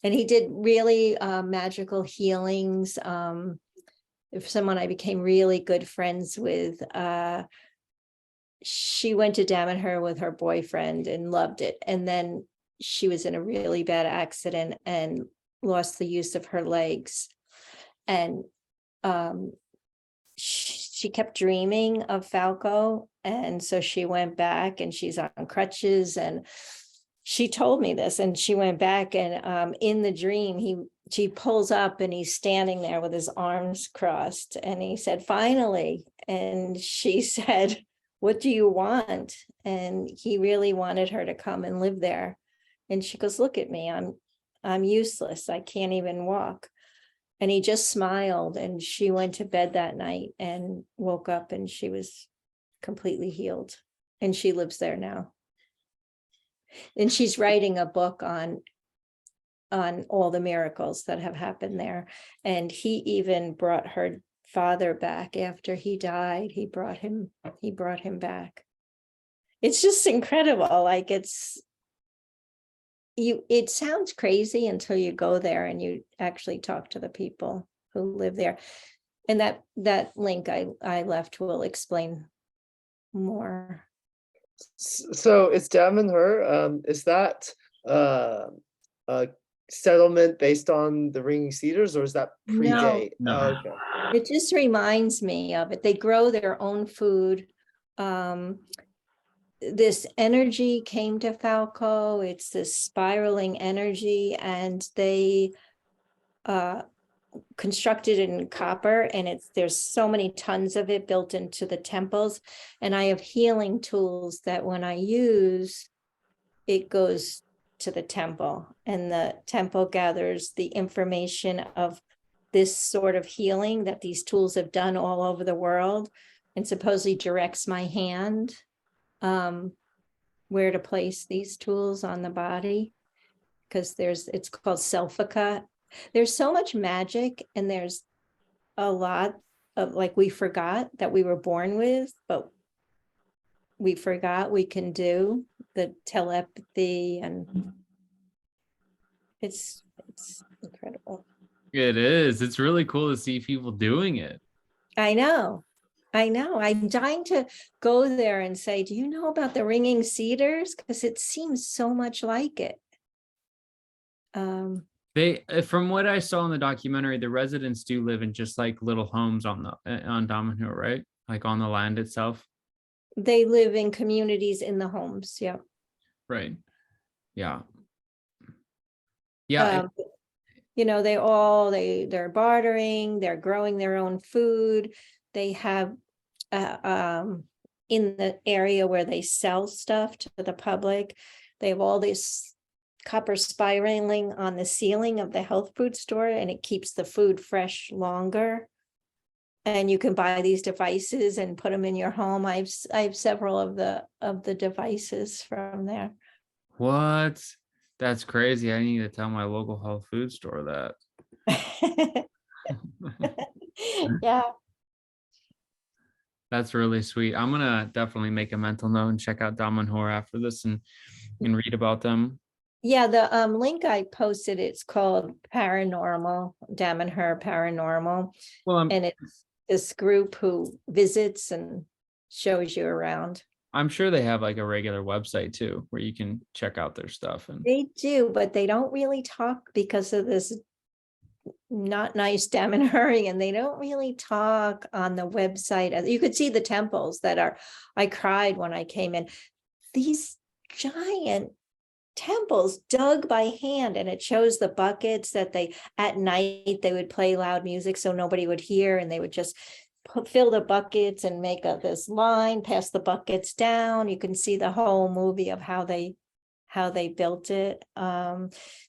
And he did really magical healings. If someone I became really good friends with, she went to Damanhur with her boyfriend and loved it. And then she was in a really bad accident and lost the use of her legs. And she kept dreaming of Falco. And so she went back, and she's on crutches. And she told me this, and she went back, and in the dream, she pulls up and he's standing there with his arms crossed. And he said, "Finally." And she said, "What do you want?" And he really wanted her to come and live there. And she goes, "Look at me, I'm useless. I can't even walk." And he just smiled, and she went to bed that night and woke up, and she was completely healed. And she lives there now. And she's writing a book on all the miracles that have happened there. And he even brought her father back after he died. He brought him back. It's just incredible. Like, it sounds crazy until you go there and you actually talk to the people who live there. And that link I left will explain more. So it's Damanhur. Is that a settlement based on the Ringing Cedars, or is that predate? No. Oh, okay. It just reminds me of it. They grow their own food. This energy came to Falco. It's this spiraling energy, and they constructed it in copper, and there's so many tons of it built into the temples. And I have healing tools that when I use, it goes to the temple, and the temple gathers the information of this sort of healing that these tools have done all over the world, and supposedly directs my hand where to place these tools on the body, because it's called selfica. There's so much magic, and there's a lot of, like, we forgot that we were born with, but we forgot we can do the telepathy, and it's incredible. It is. It's really cool to see people doing it. I know. I'm dying to go there and say, "Do you know about the Ringing Cedars?" Because it seems so much like it. From what I saw in the documentary, the residents do live in just like little homes on Damanhur, right? Like on the land itself. They live in communities in the homes. Yeah. Right. Yeah. Yeah. They're bartering, they're growing their own food. They have in the area where they sell stuff to the public, they have all this copper spiraling on the ceiling of the health food store, and it keeps the food fresh longer. And you can buy these devices and put them in your home. I have several of the devices from there. What? That's crazy. I need to tell my local health food store that. Yeah. That's really sweet. I'm gonna definitely make a mental note and check out Damanhur after this and read about them. Yeah, the link I posted, it's called Paranormal, Damanhur Paranormal. Well, And it's this group who visits and shows you around. I'm sure they have like a regular website too, where you can check out their stuff. And They do, but they don't really talk because of this not nice Damanhur, and they don't really talk on the website. You could see the temples I cried when I came in. These giant temples dug by hand, and it shows the buckets that at night they would play loud music so nobody would hear, and they would just fill the buckets and make this line, pass the buckets down. You can see the whole movie of how they built it.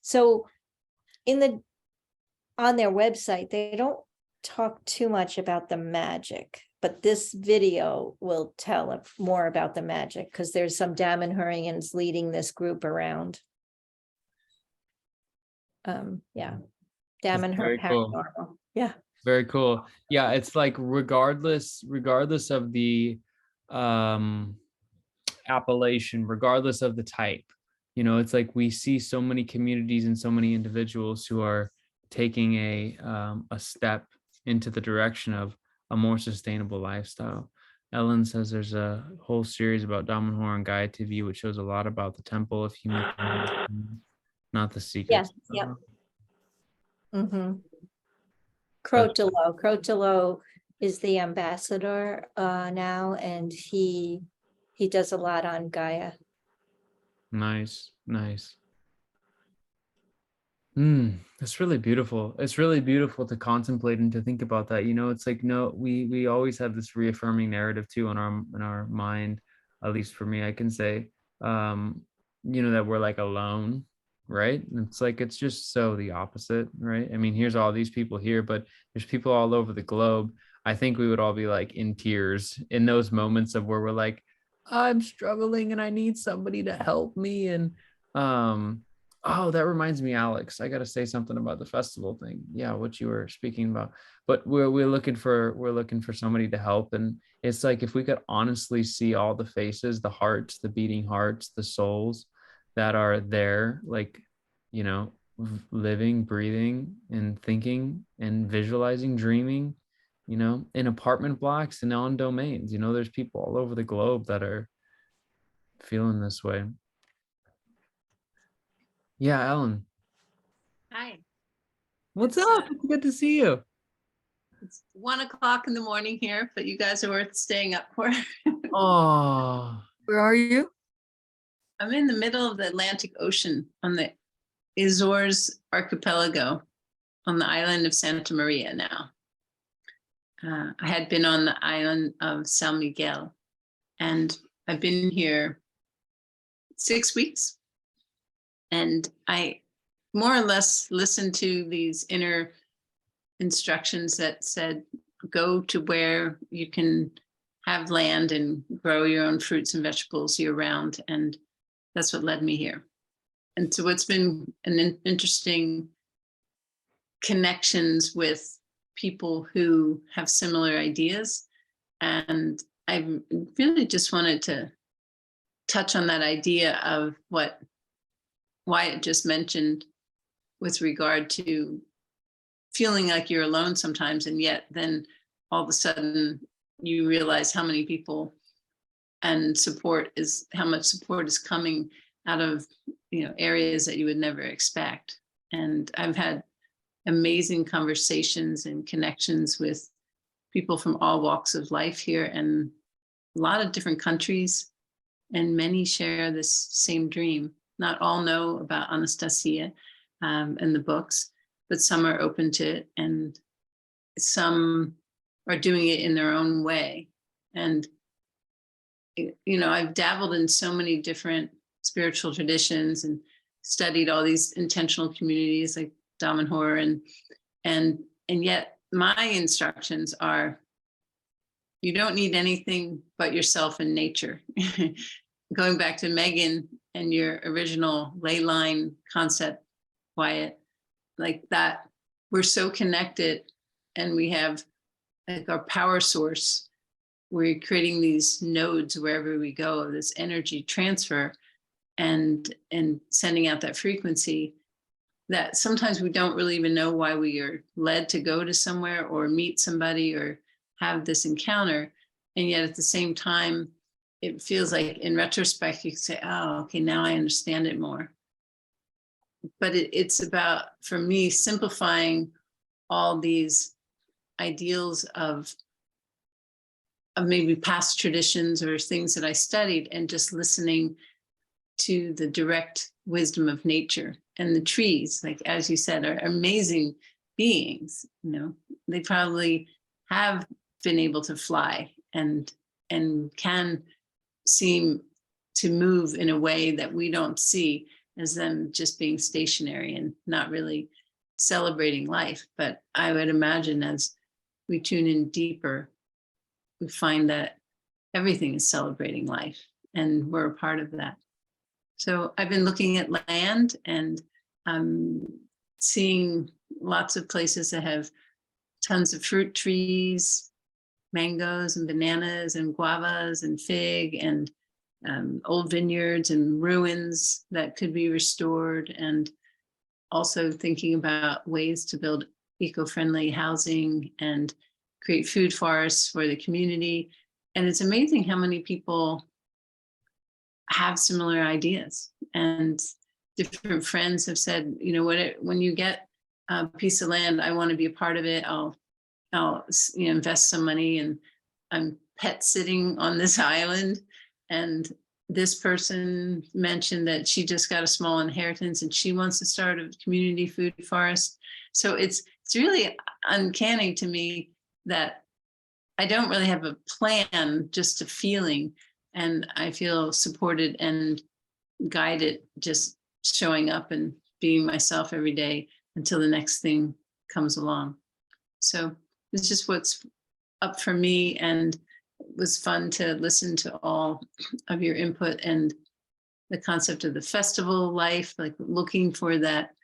So on their website, they don't talk too much about the magic, but this video will tell more about the magic, because there's some Damanhurians leading this group around. Yeah. Damanhur Paranormal. Cool. Yeah. Very cool. Yeah, it's like regardless of the appellation, regardless of the type, it's like we see so many communities and so many individuals who are taking a step into the direction of a more sustainable lifestyle. Ellen says there's a whole series about Damanhur on Gaia TV, which shows a lot about the temple of human, not the secrets. Yep. Mm-hmm. Crotolo is the ambassador now, and he does a lot on Gaia. Nice. That's really beautiful. It's really beautiful to contemplate and to think about that. It's like, no, we always have this reaffirming narrative too in our mind. At least for me, I can say, that we're like alone, right? And it's like, it's just so the opposite, right? I mean, here's all these people here, but there's people all over the globe. I think we would all be like in tears in those moments of where we're like, I'm struggling and I need somebody to help me. And oh, that reminds me, Alex, I got to say something about the festival thing. Yeah, what you were speaking about. But we're looking for somebody to help. And it's like, if we could honestly see all the faces, the hearts, the beating hearts, the souls that are there, like, living, breathing, and thinking and visualizing, dreaming, in apartment blocks and on domains. There's people all over the globe that are feeling this way. Yeah, Ellen. Hi, What's It's, up? It's good to see you. it's 1 o'clock in the morning here, but you guys are worth staying up for. Oh, Where are you? I'm in the middle of the Atlantic Ocean on the Azores archipelago on the island of Santa Maria now. I had been on the island of San Miguel, and I've been here 6 weeks. And I more or less listened to these inner instructions that said, go to where you can have land and grow your own fruits and vegetables year round. And that's what led me here. And so it's been an interesting connections with people who have similar ideas. And I really just wanted to touch on that idea of what Wyatt just mentioned with regard to feeling like you're alone sometimes, and yet then all of a sudden you realize how many people and how much support is coming out of areas that you would never expect. And I've had amazing conversations and connections with people from all walks of life here, and a lot of different countries, and many share this same dream. Not all know about Anastasia and the books, but some are open to it, and some are doing it in their own way. And I've dabbled in so many different spiritual traditions and studied all these intentional communities like Damanhur, and yet my instructions are, you don't need anything but yourself and nature. Going back to Megan and your original ley line concept, Wyatt, like that, we're so connected, and we have like our power source. We're creating these nodes wherever we go, this energy transfer, and sending out that frequency that sometimes we don't really even know why we are led to go to somewhere or meet somebody or have this encounter. And yet at the same time, it feels like in retrospect, you can say, oh, okay, now I understand it more. But it's about, for me, simplifying all these ideals of maybe past traditions or things that I studied, and just listening to the direct wisdom of nature. And the trees, like, as you said, are amazing beings. They probably have been able to fly and can seem to move in a way that we don't see as them just being stationary and not really celebrating life. But I would imagine as we tune in deeper, we find that everything is celebrating life, and we're a part of that. So I've been looking at land, and seeing lots of places that have tons of fruit trees, mangoes and bananas and guavas and fig, and old vineyards and ruins that could be restored, and also thinking about ways to build eco-friendly housing and create food forests for the community. it's amazing how many people have similar ideas, and different friends have said, you know, when you get a piece of land, I want to be a part of it. I'll invest some money, and I'm pet sitting on this island. And this person mentioned that she just got a small inheritance and she wants to start a community food forest. So it's really uncanny to me that I don't really have a plan, just a feeling, and I feel supported and guided, just showing up and being myself every day until the next thing comes along. So it's just what's up for me, and it was fun to listen to all of your input and the concept of the festival life, like looking for that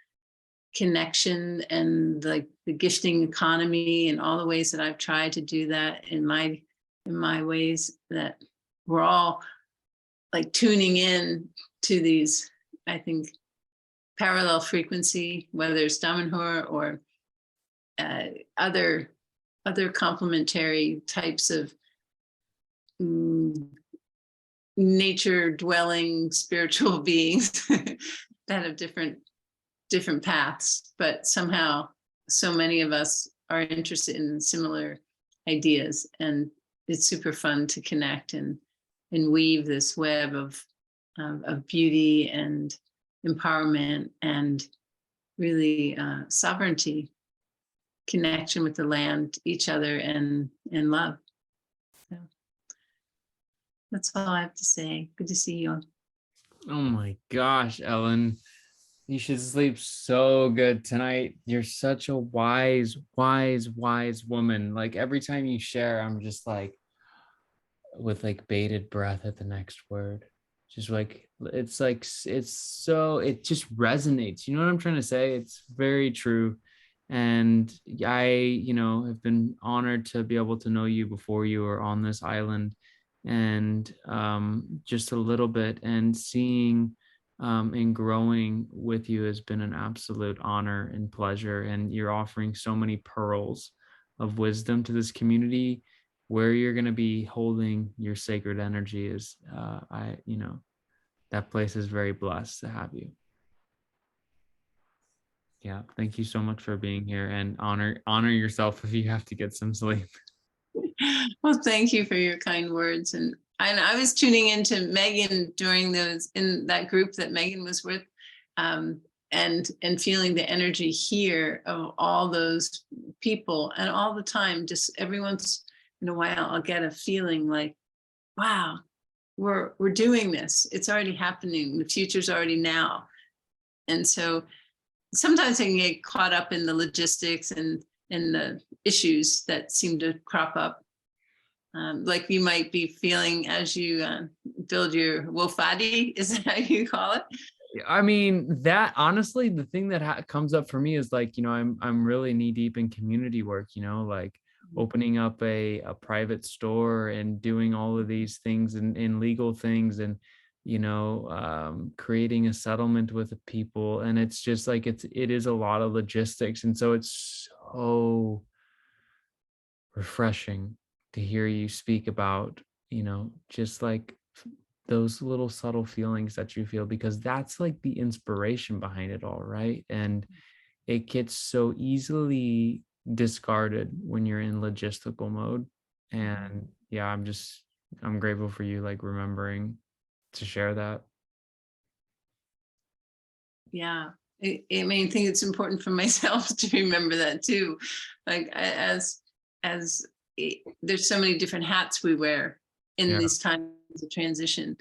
connection and like the gifting economy and all the ways that I've tried to do that in my ways, that we're all like tuning in to these, I think, parallel frequency, whether it's Damanhur or other complementary types of nature dwelling spiritual beings that have different paths, but somehow so many of us are interested in similar ideas, and it's super fun to connect and weave this web of beauty and empowerment and really sovereignty, connection with the land, each other, and love. So that's all I have to say. Good to see you. Oh my gosh, Ellen, you should sleep so good tonight. You're such a wise woman. Like every time you share, I'm just like with like bated breath at the next word. Just like it just resonates. You know what I'm trying to say? It's very true. And I, have been honored to be able to know you before you were on this island, and just a little bit, and seeing and growing with you has been an absolute honor and pleasure. And you're offering so many pearls of wisdom to this community. Where you're going to be holding your sacred energy is, that place is very blessed to have you. Yeah, thank you so much for being here, and honor yourself if you have to get some sleep. Well, thank you for your kind words. And I was tuning into Megan during those, in that group that Megan was with, and feeling the energy here of all those people, and all the time, just every once in a while, I'll get a feeling like, wow, we're doing this. It's already happening. The future's already now. And so sometimes I can get caught up in the logistics and the issues that seem to crop up. Like you might be feeling as you build your wofadi, is that how you call it? I mean, that honestly, the thing that comes up for me is like, I'm really knee deep in community work, like opening up a private store and doing all of these things and legal things, and creating a settlement with the people. And it's just like it is a lot of logistics, and so it's so refreshing to hear you speak about just like those little subtle feelings that you feel, because that's like the inspiration behind it all, right? And it gets so easily discarded when you're in logistical mode. And yeah, I'm grateful for you like remembering to share that. Yeah, I mean, I think it's important for myself to remember that too. Like as there's so many different hats we wear in these times of transition,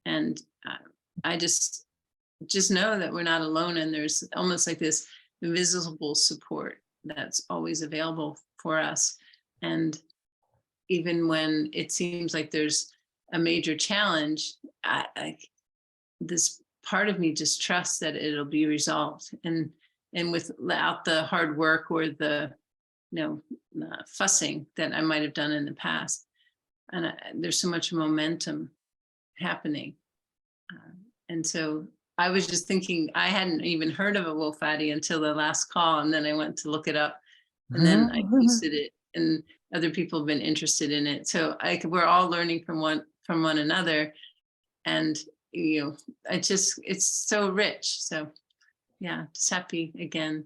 and I just know that we're not alone, and there's almost like this invisible support that's always available for us. And even when it seems like there's a major challenge, this part of me just trusts that it'll be resolved, and without the hard work or the fussing that I might have done in the past. And there's so much momentum happening. And so I was just thinking, I hadn't even heard of a wofadi until the last call, and then I went to look it up, and then I posted it and other people have been interested in it. So we're all learning from one another, and it's so rich. So yeah, just happy again.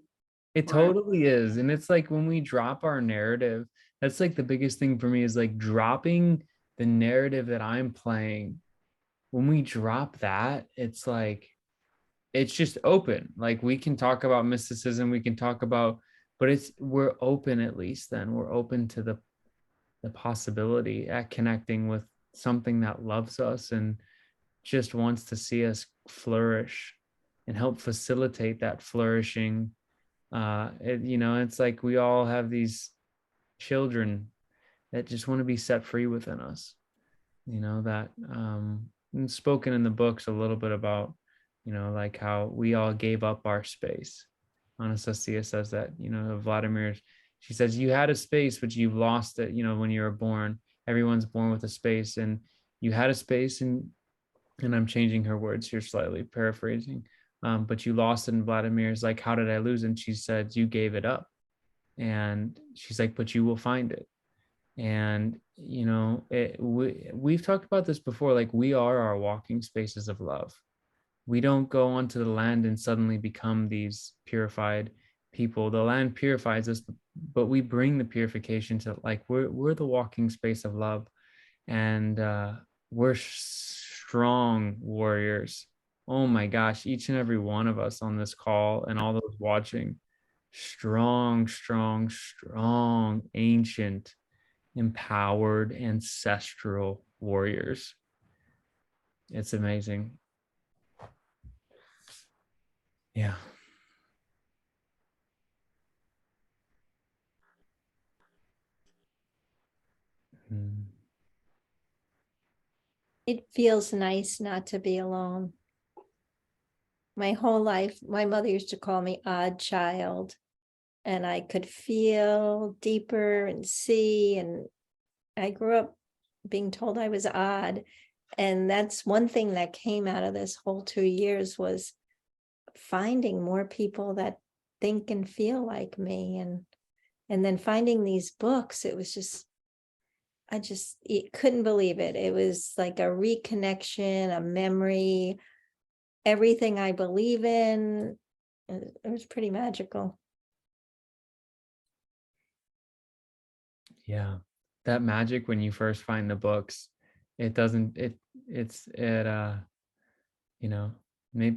It totally is. And it's like when we drop our narrative, that's like the biggest thing for me is like dropping the narrative that I'm playing. When we drop that, it's like, it's just open. Like we can talk about mysticism, we can talk about, but we're open at least then. We're open to the possibility at connecting with something that loves us and just wants to see us flourish and help facilitate that flourishing. It's like we all have these children that just want to be set free within us, that and spoken in the books a little bit about, like how we all gave up our space. Anastasia says that, Vladimir, she says, you had a space, but you've lost it, when you were born. Everyone's born with a space, and you had a space, and I'm changing her words here slightly, paraphrasing. But you lost it. And Vladimir's like, how did I lose? And she said, you gave it up. And she's like, but you will find it. And, we've talked about this before, like we are our walking spaces of love. We don't go onto the land and suddenly become these purified people. The land purifies us, but we bring the purification to, like, we're the walking space of love. And we're strong warriors. Oh my gosh, each and every one of us on this call and all those watching, strong, ancient, empowered, ancestral warriors. It's amazing. Yeah. It feels nice not to be alone. My whole life, my mother used to call me odd child, and I could feel deeper and see, and I grew up being told I was odd. And that's one thing that came out of this whole 2 years, was finding more people that think and feel like me. And then finding these books, it was just, couldn't believe it. It was like a reconnection, a memory, everything I believe in. It was pretty magical. Yeah. That magic when you first find the books, maybe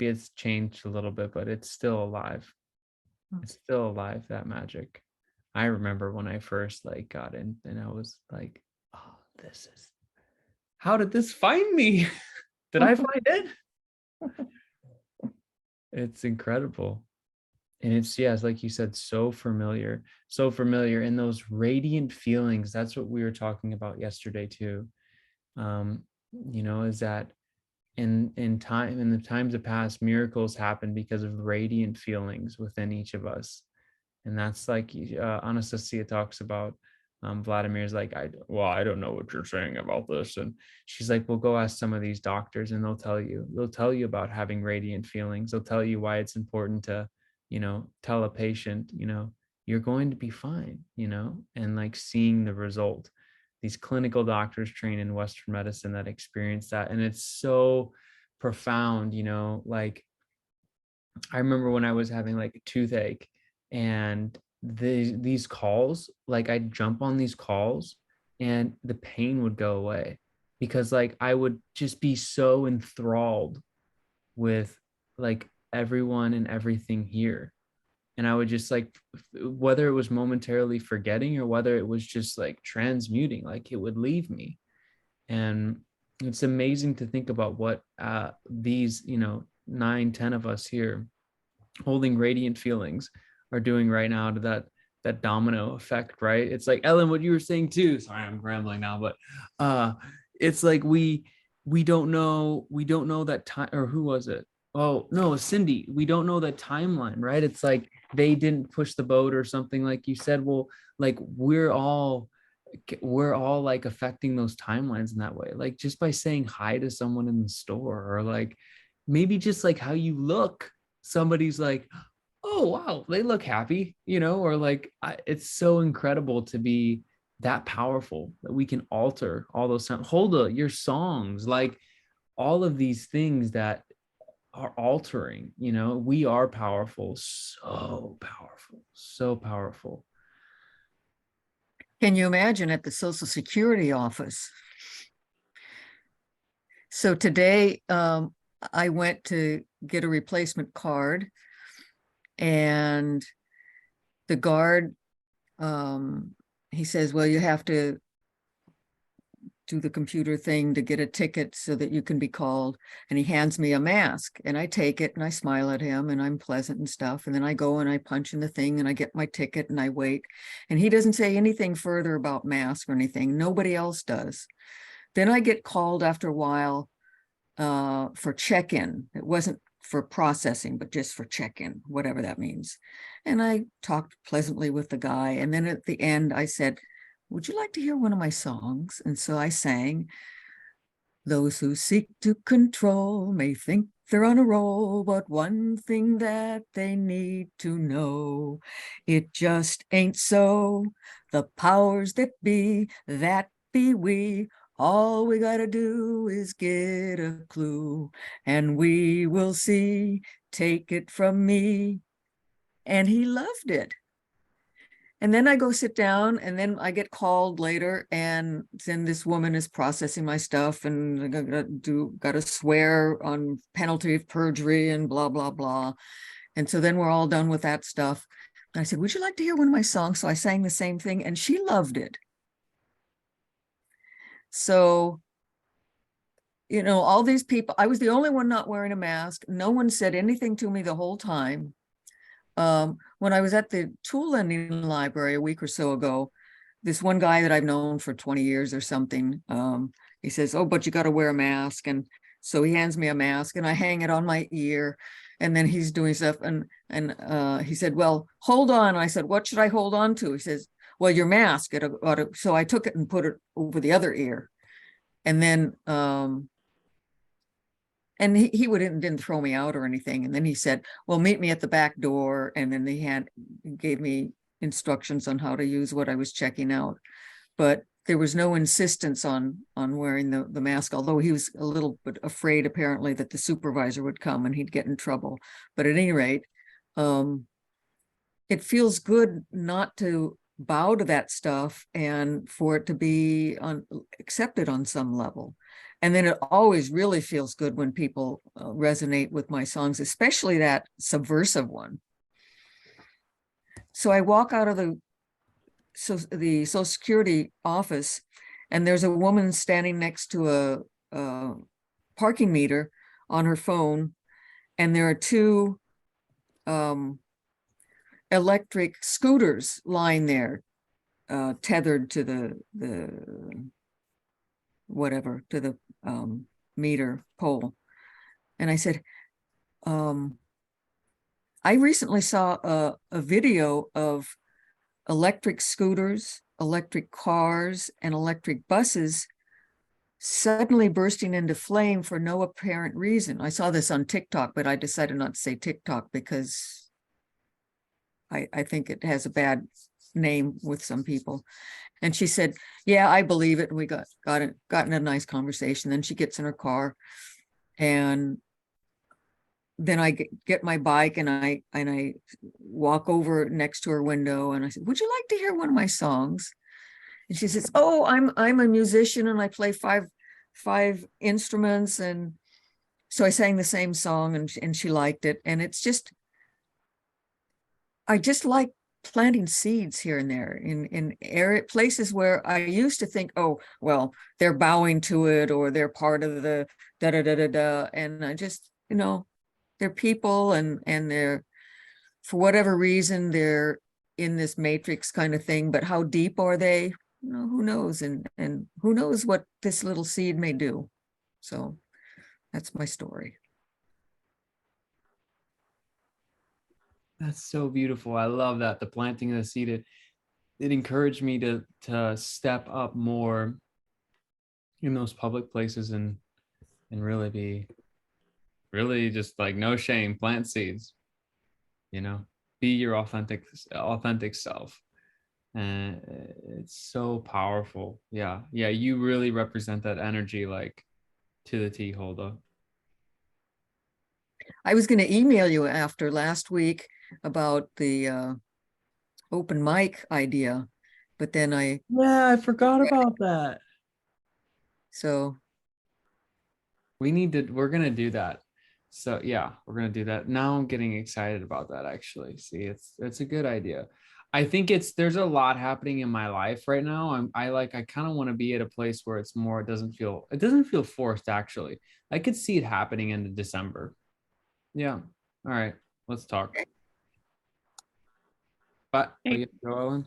it's changed a little bit, but it's still alive. It's still alive, that magic. I remember when I first got in, and I was like, oh, how did this find me? Did I find it? It's incredible. And it's, yes, like you said, so familiar. And those radiant feelings, that's what we were talking about yesterday too. Is that in the times of past, miracles happen because of radiant feelings within each of us. And that's like Anastasia talks about. Vladimir's like, I don't know what you're saying about this. And she's like, well, go ask some of these doctors and they'll tell you about having radiant feelings. They'll tell you why it's important to, tell a patient, you're going to be fine, and like seeing the result. These clinical doctors trained in Western medicine that experience that. And it's so profound, like I remember when I was having like a toothache, and these calls, like I'd jump on these calls and the pain would go away, because like I would just be so enthralled with like everyone and everything here. And I would just like, whether it was momentarily forgetting or whether it was just like transmuting, like it would leave me. And it's amazing to think about what these 9-10 of us here holding radiant feelings are doing right now to that domino effect, right? It's like, Ellen, what you were saying too, sorry, I'm rambling now, but it's like we don't know that time, or who was it? Oh no, Cindy, we don't know that timeline, right? It's like they didn't push the boat or something, like you said. Well, like we're all like affecting those timelines in that way, like just by saying hi to someone in the store, or like maybe just like how you look, somebody's like, oh wow, they look happy, or like it's so incredible to be that powerful that we can alter all those sounds. Hulda, your songs, like all of these things that are altering, we are powerful, so powerful, so powerful. Can you imagine at the Social Security office? So today, I went to get a replacement card, and the guard, he says, well, you have to do the computer thing to get a ticket so that you can be called. And he hands me a mask, and I take it and I smile at him and I'm pleasant and stuff. And then I go and I punch in the thing and I get my ticket and I wait. And he doesn't say anything further about mask or anything. Nobody else does. Then I get called after a while for check-in. It wasn't for processing, but just for check-in, whatever that means. And I talked pleasantly with the guy. And then at the end, I said, would you like to hear one of my songs? And so I sang, those who seek to control may think they're on a roll, but one thing that they need to know, it just ain't so. The powers that be we, all we gotta do is get a clue, and we will see, take it from me. And he loved it. And then I go sit down, and then I get called later, and then this woman is processing my stuff, and I gotta swear on penalty of perjury and blah, blah, blah. And so then we're all done with that stuff. And I said, would you like to hear one of my songs? So I sang the same thing, and she loved it. So, all these people, I was the only one not wearing a mask. No one said anything to me the whole time. When I was at the tool lending library a week or so ago, this one guy that I've known for 20 years or something, he says, oh, but you got to wear a mask. And so he hands me a mask and I hang it on my ear, and then he's doing stuff. And he said, well, hold on. I said, what should I hold on to? He says, well, your mask. So I took it and put it over the other ear. And then, and he didn't throw me out or anything. And then he said, well, meet me at the back door. And then he gave me instructions on how to use what I was checking out. But there was no insistence on wearing the mask, although he was a little bit afraid, apparently, that the supervisor would come and he'd get in trouble. But at any rate, it feels good not to bow to that stuff and for it to be accepted on some level. And then it always really feels good when people resonate with my songs, especially that subversive one. So I walk out of the Social Security office, and there's a woman standing next to a parking meter on her phone, and there are two electric scooters lying there, tethered to the meter pole. And I said, I recently saw a video of electric scooters, electric cars, and electric buses suddenly bursting into flame for no apparent reason. I saw this on TikTok, but I decided not to say TikTok because I think it has a bad name with some people. And she said, yeah, I believe it. And we gotten a nice conversation. Then she gets in her car, and then I get my bike and I walk over next to her window, and I said, would you like to hear one of my songs? And she says, oh, I'm a musician and I play five instruments. And so I sang the same song, and she liked it. And it's just, I just like planting seeds here and there in places where I used to think, oh, well, they're bowing to it, or they're part of the da-da-da-da-da. And I just, they're people, and they're, for whatever reason, they're in this matrix kind of thing. But how deep are they? Who knows? And who knows what this little seed may do. So that's my story. That's so beautiful. I love that. The planting of the seed, it encouraged me to step up more in those public places and really just like no shame, plant seeds, be your authentic self. And it's so powerful. Yeah. Yeah. You really represent that energy like to the T, Holda. I was going to email you after last week about the open mic idea, but then Yeah, I forgot about that. so We're gonna do that. So yeah, we're gonna do that. Now I'm getting excited about that actually. See, it's a good idea. I think there's a lot happening in my life right now. I kind of want to be at a place where it's more, it doesn't feel forced actually. I could see it happening in December. Yeah. All right, let's talk. But what do you go, Ellen?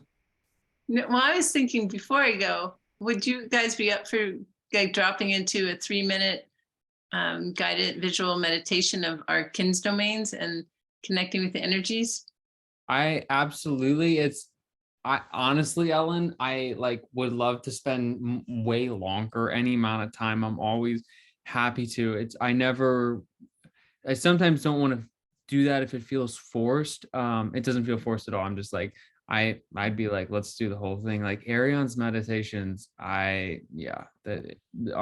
No, well, I was thinking before I go, would you guys be up for like dropping into a 3-minute guided visual meditation of our kins domains and connecting with the energies? I absolutely. I honestly, Ellen, I like would love to spend way longer, any amount of time. I'm always happy to. I sometimes don't want to do that if it feels forced. It doesn't feel forced at all. I'm just like, I'd be like, let's do the whole thing. Like Arion's meditations, our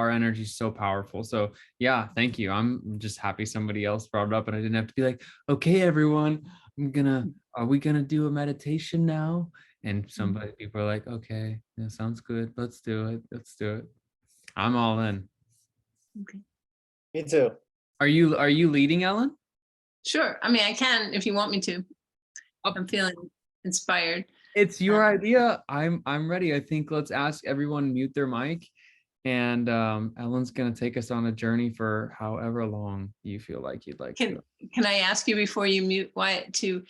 energy is so powerful. So yeah, thank you. I'm just happy somebody else brought it up and I didn't have to be like, okay, everyone, are we gonna do a meditation now? And people are like, okay, that sounds good. Let's do it. Let's do it. I'm all in. Okay. Me too. Are you leading, Ellen? Sure. I mean, I can if you want me to. I'm feeling inspired. It's your idea. I'm ready. I think let's ask everyone mute their mic, and Ellen's gonna take us on a journey for however long you feel like you'd like to. Can I ask you before you mute Wyatt to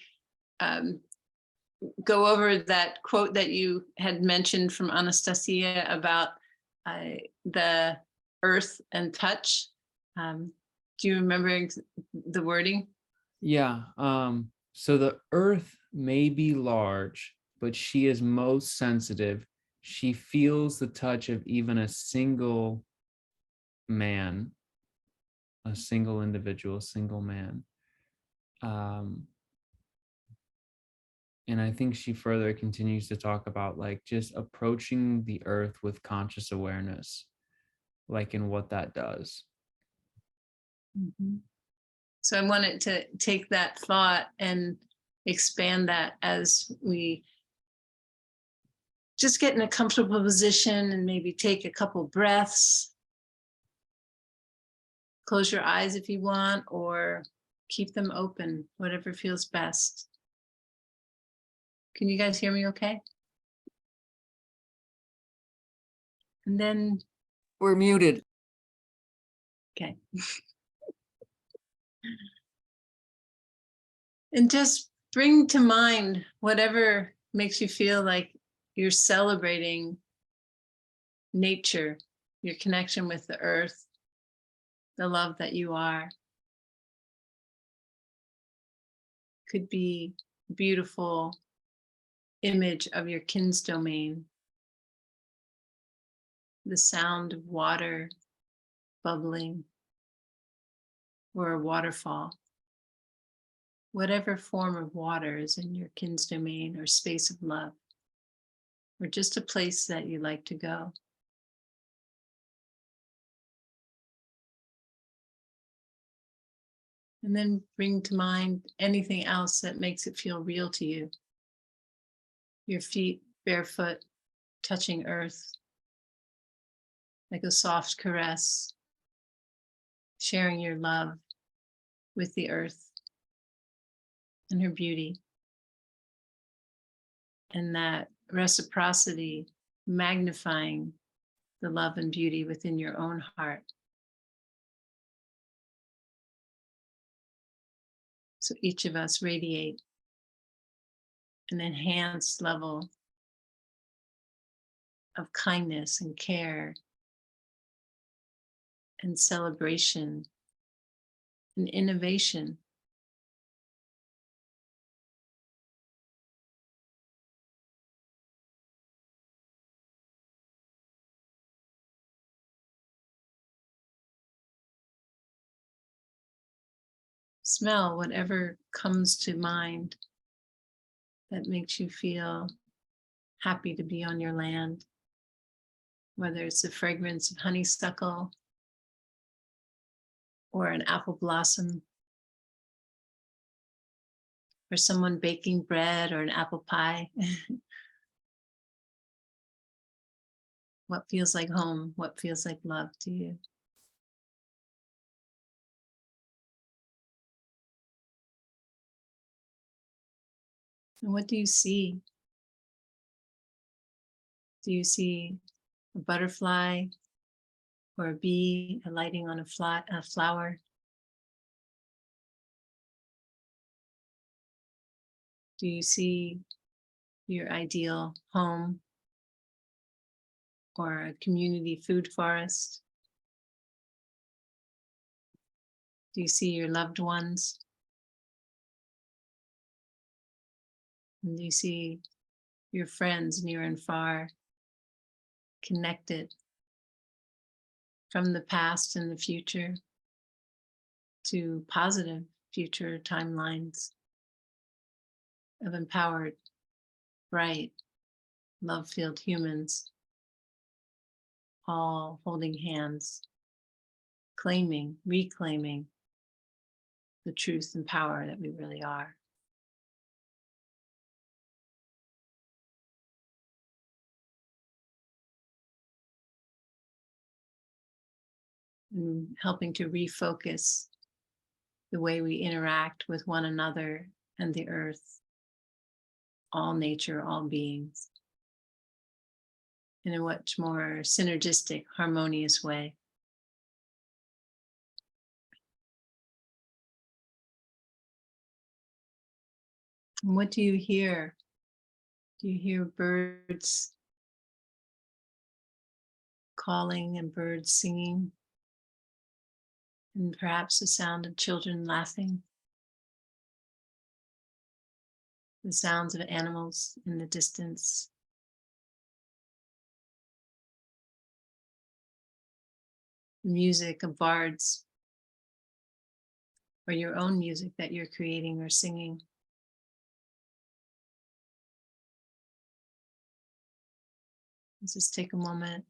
go over that quote that you had mentioned from Anastasia about the earth and touch? Do you remember the wording? Yeah. So the earth may be large, but she is most sensitive. She feels the touch of even a single man, a single individual, a single man. And I think she further continues to talk about like just approaching the earth with conscious awareness, like in what that does. Mm-hmm. So I wanted to take that thought and expand that as we just get in a comfortable position and maybe take a couple breaths. Close your eyes if you want, or keep them open, whatever feels best. Can you guys hear me okay? And then we're muted. okay. And just bring to mind whatever makes you feel like you're celebrating nature, your connection with the earth, the love that you are. Could be a beautiful image of your kins domain, the sound of water bubbling, or a waterfall. Whatever form of water is in your kins domain or space of love, or just a place that you like to go. And then bring to mind anything else that makes it feel real to you. Your feet barefoot, touching earth, like a soft caress, sharing your love with the earth and her beauty. And that reciprocity magnifying the love and beauty within your own heart. So each of us radiate an enhanced level of kindness and care and celebration and innovation. Smell whatever comes to mind that makes you feel happy to be on your land, whether it's the fragrance of honeysuckle or an apple blossom, or someone baking bread or an apple pie. What feels like home? What feels like love to you? And what do you see? Do you see a butterfly or a bee alighting on a flower? Do you see your ideal home or a community food forest? Do you see your loved ones? And do you see your friends near and far, connected from the past and the future to positive future timelines of empowered, bright, love-filled humans, all holding hands, claiming, reclaiming the truth and power that we really are. And helping to refocus the way we interact with one another and the earth, all nature, all beings, in a much more synergistic, harmonious way. And what do you hear? Do you hear birds calling and birds singing? And perhaps the sound of children laughing? The sounds of animals in the distance? The music of bards? Or your own music that you're creating or singing? Let's just take a moment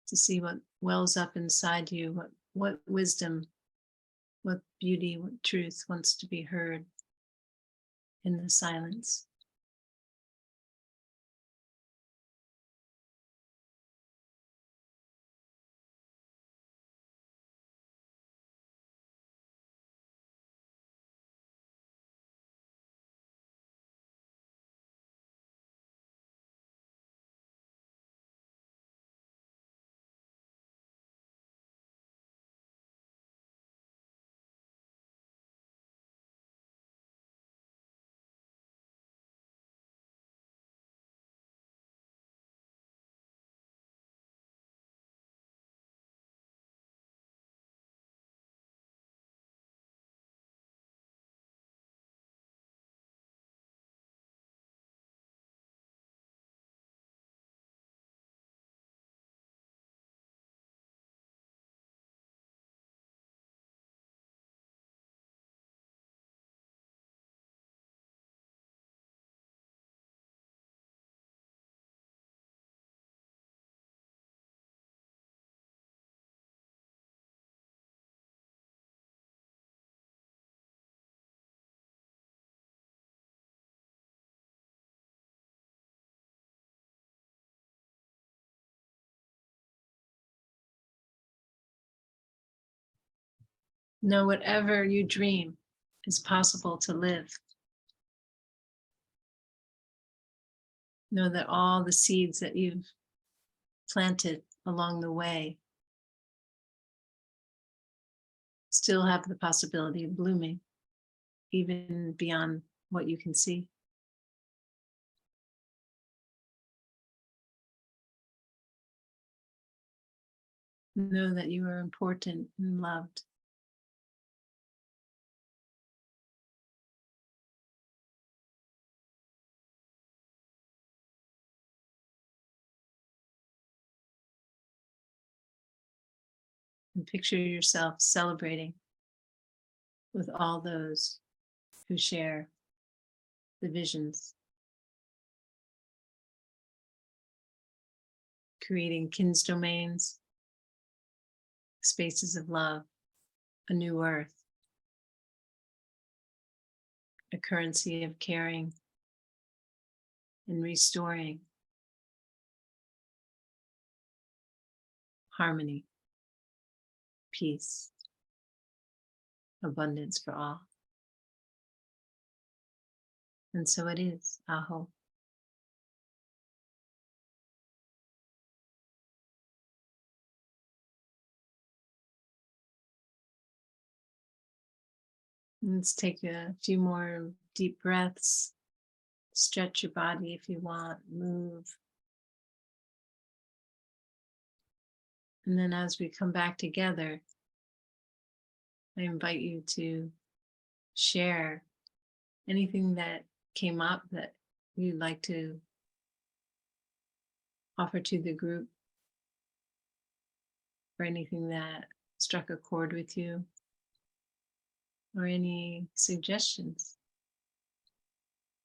to see what wells up inside you, what wisdom, what beauty, what truth wants to be heard in the silence. Know whatever you dream is possible to live. Know that all the seeds that you've planted along the way still have the possibility of blooming, even beyond what you can see. Know that you are important and loved. And picture yourself celebrating with all those who share the visions, creating kins domains, spaces of love, a new earth, a currency of caring and restoring harmony, peace, abundance for all. And so it is, Aho. Let's take a few more deep breaths. Stretch your body if you want, move. And then as we come back together, I invite you to share anything that came up that you'd like to offer to the group, or anything that struck a chord with you, or any suggestions,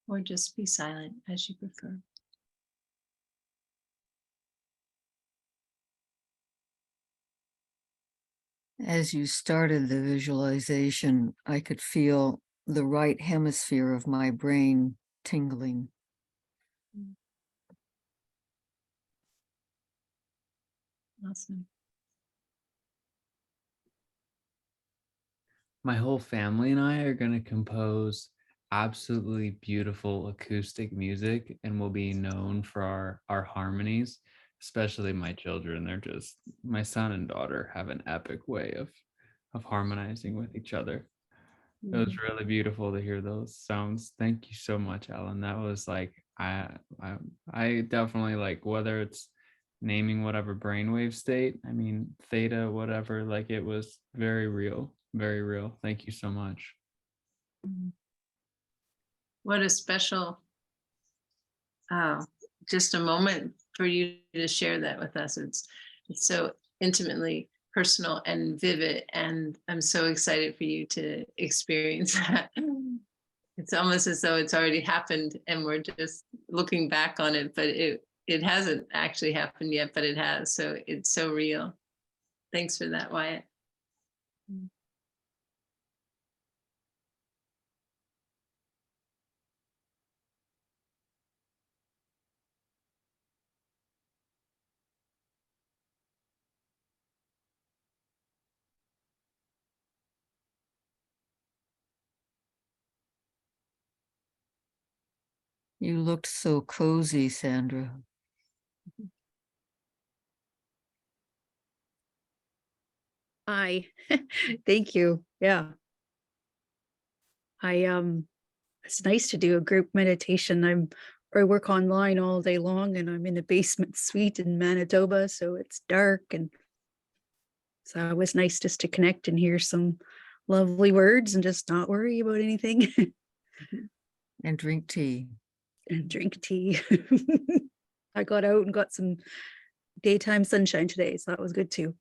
or just be silent as you prefer. As you started the visualization, I could feel the right hemisphere of my brain tingling. Awesome. My whole family and I are going to compose absolutely beautiful acoustic music, and we'll be known for our harmonies, especially my children. They're just, my son and daughter have an epic way of harmonizing with each other. It was really beautiful to hear those sounds. Thank you so much, Ellen. That was like, I definitely like, whether it's naming whatever brainwave state, I mean, theta, whatever, like it was very real, very real. Thank you so much. What a special, just a moment for you to share that with us. It's so intimately personal and vivid, and I'm so excited for you to experience that. It's almost as though it's already happened and we're just looking back on it, but it hasn't actually happened yet, but it has. So it's so real. Thanks for that, Wyatt. You looked so cozy, Sandra. Hi, thank you. Yeah. It's nice to do a group meditation. I work online all day long and I'm in the basement suite in Manitoba, so it's dark, and so it was nice just to connect and hear some lovely words and just not worry about anything. And drink tea. And drink tea. I got out and got some daytime sunshine today, so that was good too.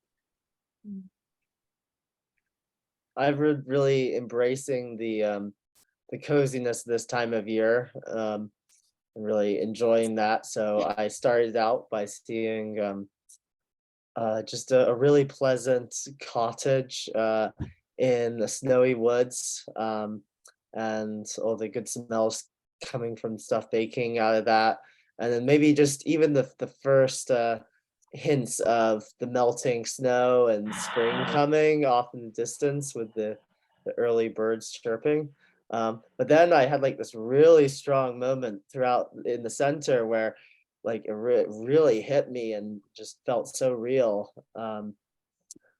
I've really embracing the coziness this time of year, and really enjoying that. So I started out by seeing just a really pleasant cottage in the snowy woods, and all the good smells coming from stuff baking out of that. And then maybe just even the first hints of the melting snow and spring coming off in the distance with the early birds chirping. But then I had like this really strong moment throughout in the center where like it really hit me and just felt so real,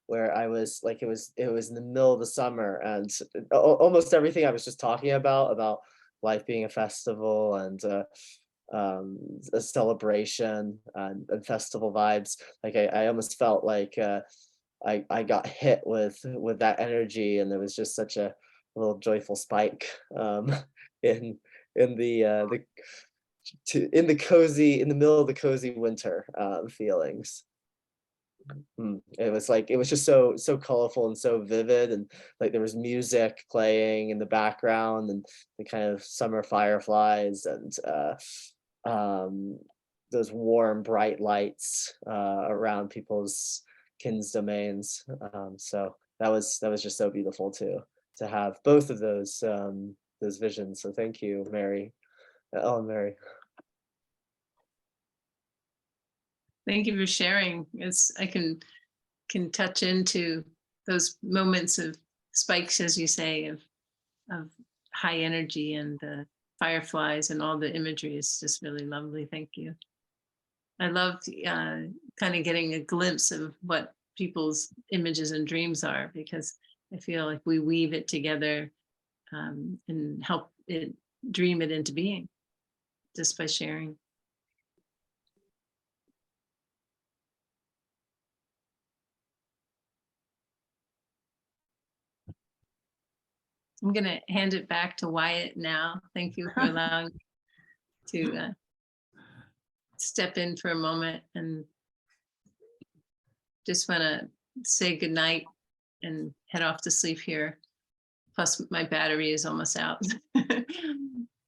where I was like, it was in the middle of the summer, and almost everything I was just talking about life being a festival and a celebration and festival vibes. Like I almost felt like I got hit with that energy, and there was just such a little joyful spike in the in the middle of the cozy winter feelings. It was like, it was just so colorful and so vivid, and like there was music playing in the background and the kind of summer fireflies and those warm bright lights around people's kin's domains. So that was just so beautiful to have both of those visions. So thank you, Mary. Mary. Thank you for sharing. I can touch into those moments of spikes, as you say, of high energy, and the fireflies and all the imagery is just really lovely. Thank you. I love kind of getting a glimpse of what people's images and dreams are, because I feel like we weave it together and help it dream it into being just by sharing. I'm going to hand it back to Wyatt now. Thank you for allowing me to step in for a moment, and just want to say goodnight and head off to sleep here. Plus my battery is almost out.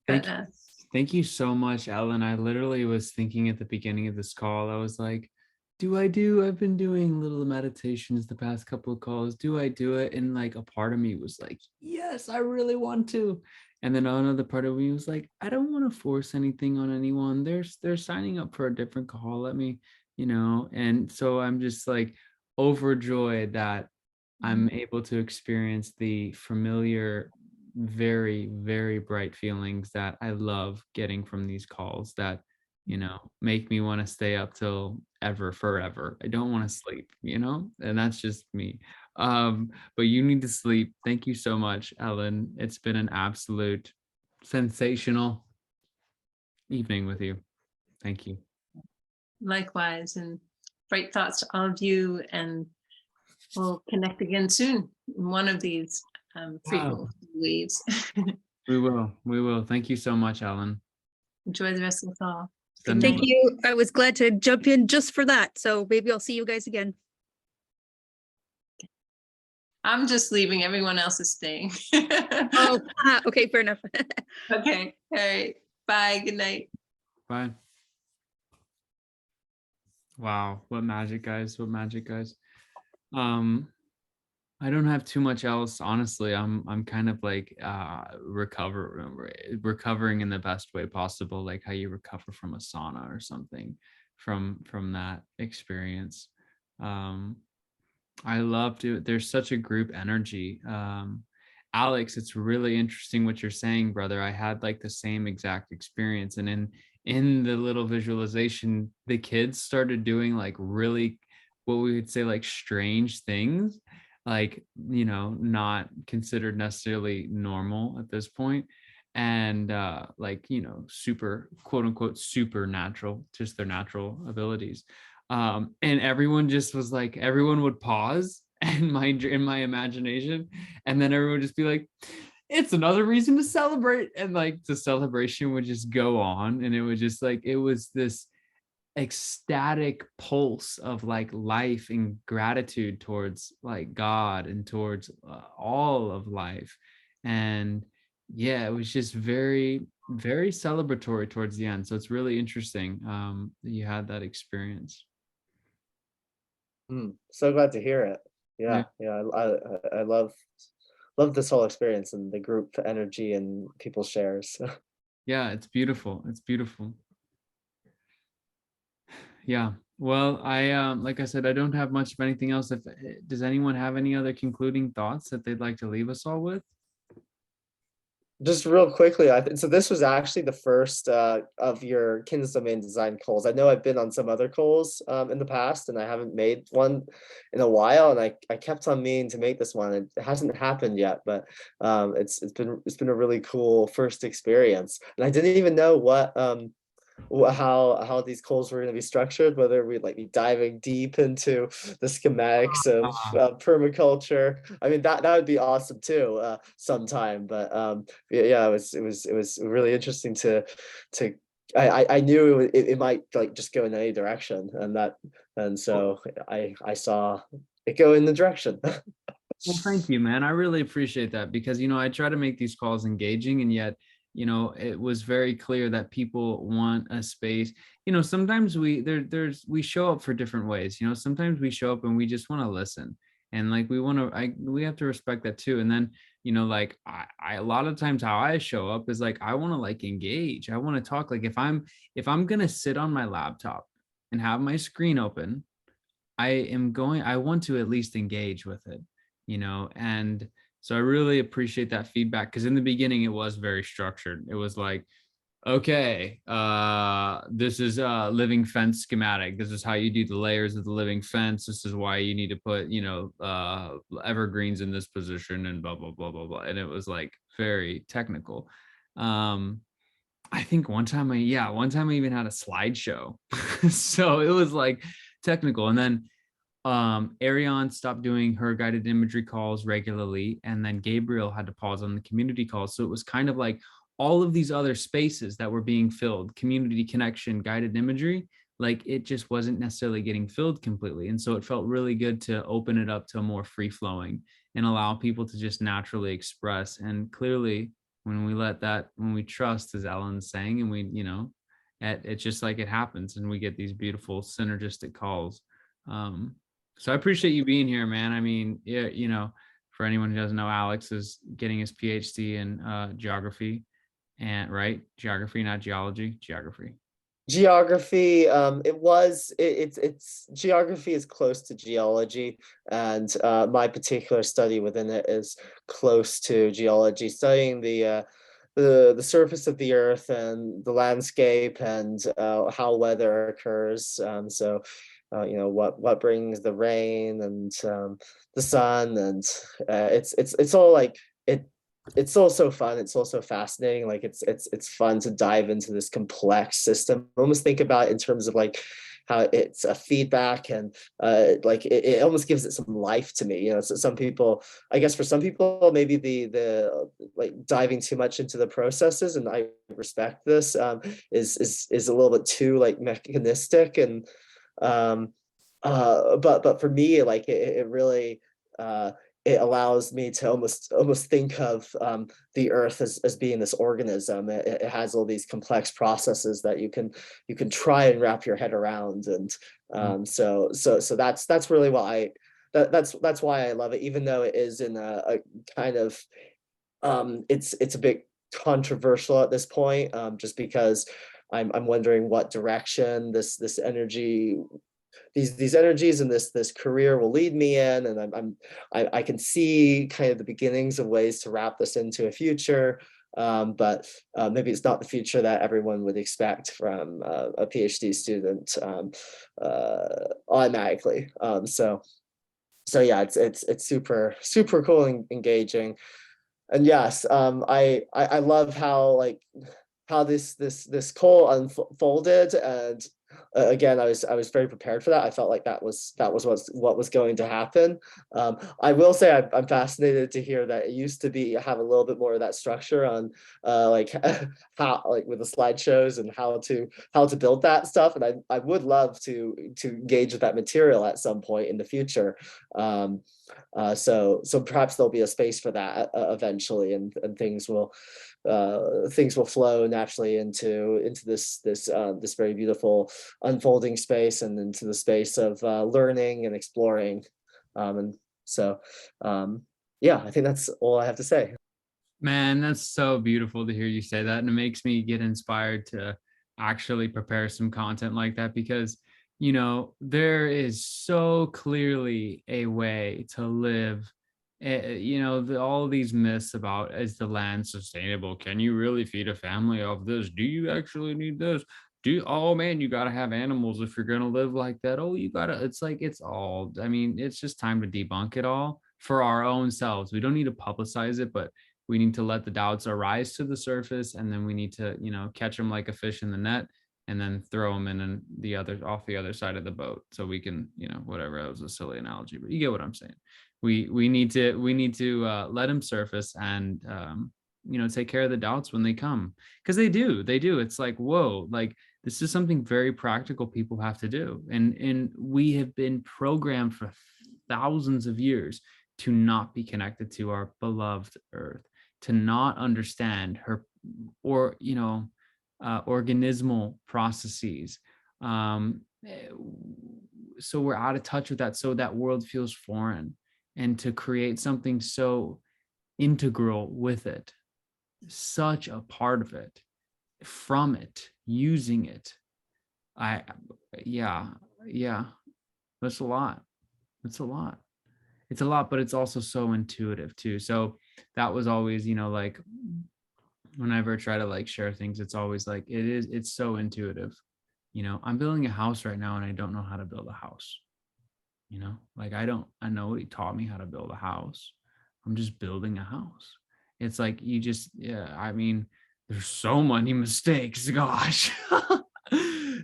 Thank you so much, Ellen. I literally was thinking at the beginning of this call, I was like, I've been doing little meditations the past couple of calls. Do I do it? And like a part of me was like, yes, I really want to. And then another part of me was like, I don't want to force anything on anyone. They're signing up for a different call. Let me, and so I'm just like overjoyed that I'm able to experience the familiar, very, very bright feelings that I love getting from these calls that, make me want to stay up till forever. I don't want to sleep, and that's just me. But you need to sleep. Thank you so much, Ellen. It's been an absolute sensational evening with you. Thank you. Likewise, and bright thoughts to all of you, and we'll connect again soon in one of these frequent waves. We will. Thank you so much, Ellen. Enjoy the rest of the call. Thank you. I was glad to jump in just for that. So maybe I'll see you guys again. I'm just leaving. Everyone else is staying. Oh, okay, fair enough. Okay. All right. Bye. Good night. Bye. Wow. What magic, guys. What magic, guys. I don't have too much else, honestly. I'm kind of like recovering in the best way possible, like how you recover from a sauna or something from that experience. I love to, there's such a group energy. Alex, it's really interesting what you're saying, brother. I had like the same exact experience, and in the little visualization, the kids started doing like really what we would say like strange things, like, not considered necessarily normal at this point, and like, super, quote unquote, supernatural, just their natural abilities. And everyone just was like, everyone would pause and in my imagination, and then everyone would just be like, it's another reason to celebrate, and like the celebration would just go on, and it was just like, it was this ecstatic pulse of like life and gratitude towards like God and towards all of life. And yeah, it was just very, very celebratory towards the end. So it's really interesting that you had that experience. So glad to hear it. Yeah. I love this whole experience and the group energy and people's shares. Yeah, it's beautiful. It's beautiful. Yeah. Well, I like I said, I don't have much of anything else. Does anyone have any other concluding thoughts that they'd like to leave us all with? Just real quickly, I think so. This was actually the first of your Kin's Domain design calls. I know I've been on some other calls in the past, and I haven't made one in a while. And I kept on meaning to make this one. It hasn't happened yet, but it's been a really cool first experience. And I didn't even know how these calls were going to be structured, whether we'd like be diving deep into the schematics of permaculture. I mean, that would be awesome too sometime. But yeah, it was really interesting to I knew it might like just go in any direction, and so I saw it go in the direction. Well, thank you, man. I really appreciate that because, I try to make these calls engaging, and yet, it was very clear that people want a space. Sometimes we show up for different ways. Sometimes we show up and we just want to listen, and like we have to respect that too. And then, like I a lot of times how I show up is like I want to like engage. I want to talk. Like if I'm gonna sit on my laptop and have my screen open, I want to at least engage with it, and so I really appreciate that feedback because in the beginning it was very structured. It was like, okay, this is a living fence schematic. This is how you do the layers of the living fence. This is why you need to put, evergreens in this position and blah, blah, blah, blah, blah. And it was like very technical. I think one time I even had a slideshow. So it was like technical. And then Ariane stopped doing her guided imagery calls regularly, and then Gabriel had to pause on the community calls. So it was kind of like all of these other spaces that were being filled, community connection, guided imagery, like it just wasn't necessarily getting filled completely. And so it felt really good to open it up to a more free flowing and allow people to just naturally express. And clearly, when we trust, as Ellen's saying, and it's just like it happens, and we get these beautiful synergistic calls. So I appreciate you being here, man. I mean, yeah, for anyone who doesn't know, Alex is getting his PhD in geography, and right, geography, not geology, geography. Geography, it's geography is close to geology, and my particular study within it is close to geology, studying the surface of the earth and the landscape and how weather occurs. So what brings the rain and the sun, and it's all like it's also fun. It's also fascinating. Like it's fun to dive into this complex system. Almost think about it in terms of like how it's a feedback, and like it almost gives it some life to me. So some people, I guess for some people, maybe the like diving too much into the processes, and I respect this, is a little bit too like mechanistic, and but for me, like it really it allows me to almost think of the earth as being this organism. It has all these complex processes that you can try and wrap your head around, and so that's really why that's why I love it, even though it is in a kind of it's a bit controversial at this point, just because I'm wondering what direction this energy, these energies and this career will lead me in, and I can see kind of the beginnings of ways to wrap this into a future, but maybe it's not the future that everyone would expect from a PhD student automatically. So yeah, it's super cool and engaging. And yes, I love how this call unfolded, and again, I was very prepared for that. I felt like that was what was going to happen. I will say I'm fascinated to hear that it used to have a little bit more of that structure on like how, like with the slideshows and how to build that stuff, and I would love to engage with that material at some point in the future. So perhaps there'll be a space for that eventually, and things will flow naturally into this very beautiful unfolding space, and into the space of learning and exploring. And so yeah, I think that's all I have to say. Man, that's so beautiful to hear you say that, and it makes me get inspired to actually prepare some content like that, because there is so clearly a way to live. All these myths about, is the land sustainable? Can you really feed a family off this? Do you actually need this? Oh man, you got to have animals if you're going to live like that. Oh, you got to, it's like, it's just time to debunk it all for our own selves. We don't need to publicize it, but we need to let the doubts arise to the surface, and then we need to, catch them like a fish in the net, and then throw them in and off the other side of the boat, so we can, whatever, that was a silly analogy, but you get what I'm saying. We need to let them surface, and take care of the doubts when they come, because they do. It's like, whoa, like this is something very practical people have to do. And we have been programmed for thousands of years to not be connected to our beloved earth, to not understand her, or organismal processes. So we're out of touch with that, so that world feels foreign. And to create something so integral with it, such a part of it, from it, using it, yeah, that's a lot. It's a lot. It's a lot, but it's also so intuitive too. So that was always, like whenever I try to like share things, it's always like it's so intuitive. I'm building a house right now and I don't know how to build a house. Like I know he taught me how to build a house. I'm just building a house. It's like there's so many mistakes, gosh.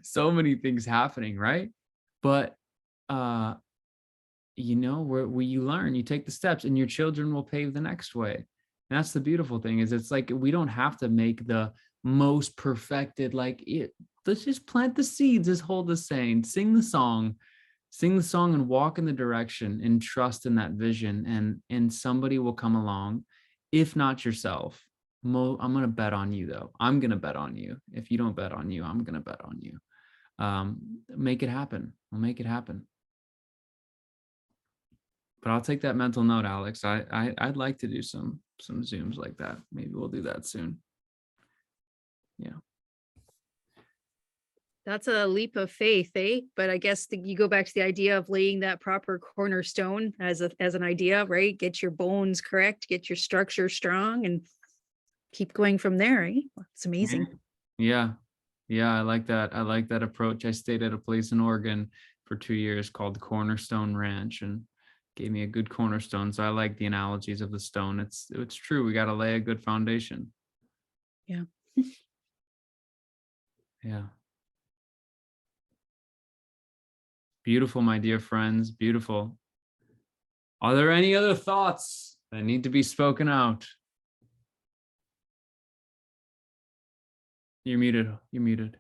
So many things happening, right? But where you learn, you take the steps, and your children will pave the next way. And that's the beautiful thing, is it's like we don't have to make the most perfected, let's just plant the seeds, as Holda's saying, sing the song and walk in the direction and trust in that vision, and somebody will come along. If not yourself, I'm gonna bet on you, though. I'm gonna bet on you. If you don't bet on you, I'm gonna bet on you. Make it happen. We'll make it happen. But I'll take that mental note, Alex. I'd like to do some Zooms like that. Maybe we'll do that soon. Yeah. That's a leap of faith, eh? But I guess you go back to the idea of laying that proper cornerstone as an idea, right? Get your bones correct, get your structure strong, and keep going from there, eh? It's amazing. Yeah. I like that. I like that approach. I stayed at a place in Oregon for 2 years called Cornerstone Ranch, and gave me a good cornerstone. So I like the analogies of the stone. It's true. We got to lay a good foundation. Yeah. Yeah. Beautiful, my dear friends. Beautiful. Are there any other thoughts that need to be spoken out? You're muted.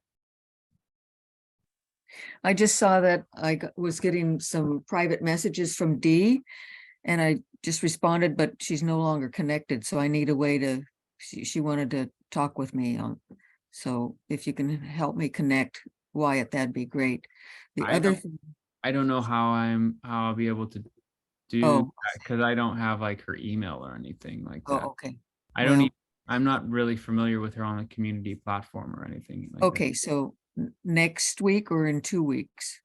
I just saw that I was getting some private messages from Dee, and I just responded, but she's no longer connected. So I need a way to, she wanted to talk with me on. So if you can help me connect, Wyatt, that'd be great. I don't know how I'll be able to do that, because I don't have like her email or anything like that. Okay. I'm not really familiar with her on the community platform or anything like that. Okay, so next week or in 2 weeks?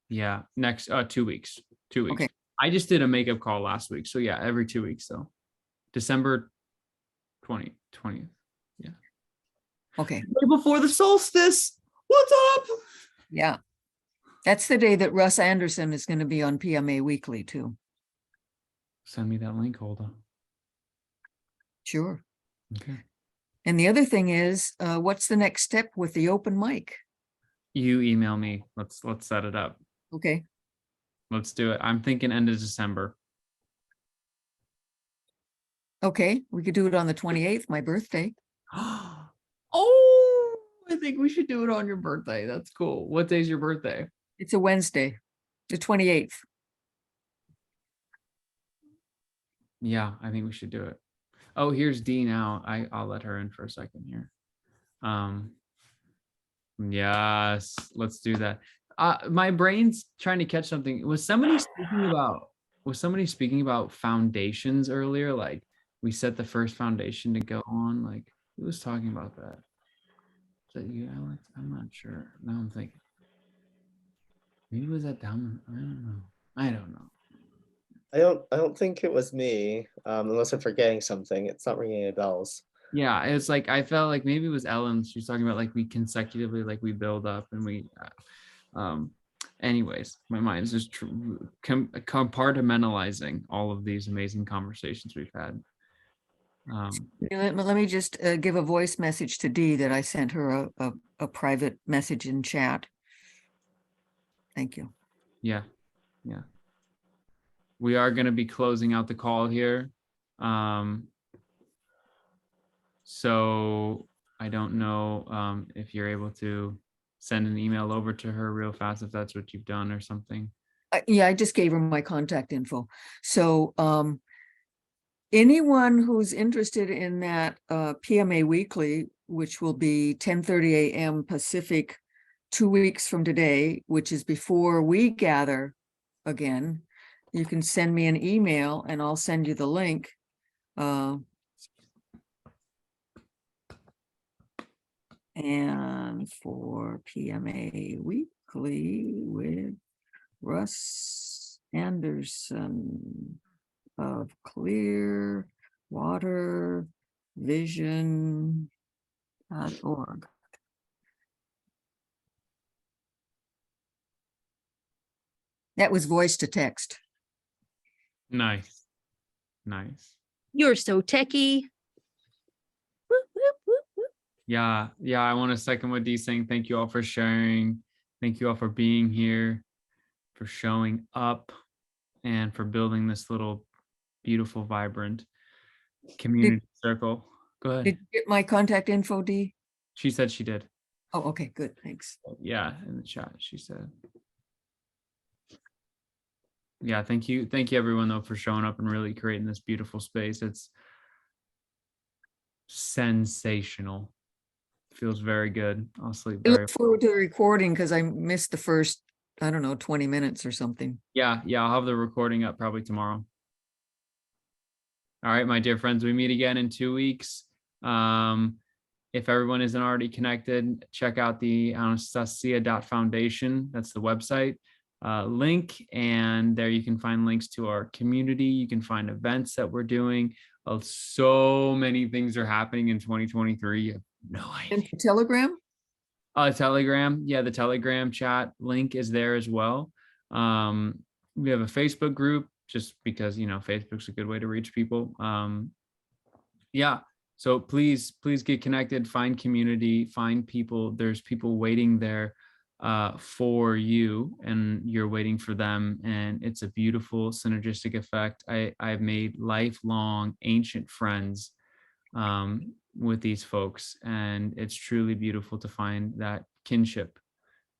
Yeah, next 2 weeks. 2 weeks. Okay. I just did a makeup call last week. So yeah, every 2 weeks though. December 20th. Yeah. Okay. Right before the solstice. What's up? Yeah. That's the day that Russ Anderson is going to be on PMA Weekly too. Send me that link, Holda. Sure. Okay. And the other thing is, what's the next step with the open mic? You email me. Let's set it up. Okay. Let's do it. I'm thinking end of December. Okay, we could do it on the 28th, my birthday. Oh, I think we should do it on your birthday. That's cool. What day's your birthday? It's a Wednesday, the 28th. Yeah, I think we should do it. Oh, here's Dee now. I'll let her in for a second here. Yes, let's do that. My brain's trying to catch something. Was somebody speaking about foundations earlier? Like we set the first foundation to go on. Like who was talking about that? Is that you, Alex? I'm not sure. Now I'm thinking. Maybe was that down? I don't know. I don't think it was me, unless I'm forgetting something. It's not ringing any bells. Yeah, it's like I felt like maybe it was Ellen. She was talking about like we consecutively, like we build up and we anyways, my mind is just compartmentalizing all of these amazing conversations we've had. Let me just give a voice message to Dee that I sent her a private message in chat. Thank you. Yeah. We are going to be closing out the call here. So I don't know if you're able to send an email over to her real fast, if that's what you've done or something. Yeah, I just gave her my contact info. So anyone who's interested in that PMA Weekly, which will be 10:30 a.m. Pacific, 2 weeks from today, which is before we gather again, you can send me an email and I'll send you the link. And for PMA Weekly with Russ Anderson of Clear Water Vision.org. That was voice to text. Nice. Nice. You're so techie. Whoop, whoop, whoop, whoop. Yeah. I want to second what Dee's saying. Thank you all for sharing. Thank you all for being here, for showing up, and for building this little beautiful, vibrant community circle. Go ahead. Did you get my contact info, Dee? She said she did. Oh, okay, good, thanks. Yeah, in the chat, she said. Yeah, thank you everyone though for showing up and really creating this beautiful space. It's sensational. Feels very good. I'll sleep I very look forward to the recording because I missed the first, I don't know, 20 minutes or something. Yeah, I'll have the recording up probably tomorrow. All right, my dear friends, we meet again in 2 weeks. If everyone isn't already connected, check out the Anastasia.foundation. That's the website link. And there you can find links to our community. You can find events that we're doing. So many things are happening in 2023. You have no idea. And Telegram? Telegram. Yeah, the Telegram chat link is there as well. We have a Facebook group just because, Facebook's a good way to reach people. Yeah. So please get connected, find community, find people. There's people waiting there for you and you're waiting for them. And it's a beautiful synergistic effect. I've made lifelong ancient friends with these folks. And it's truly beautiful to find that kinship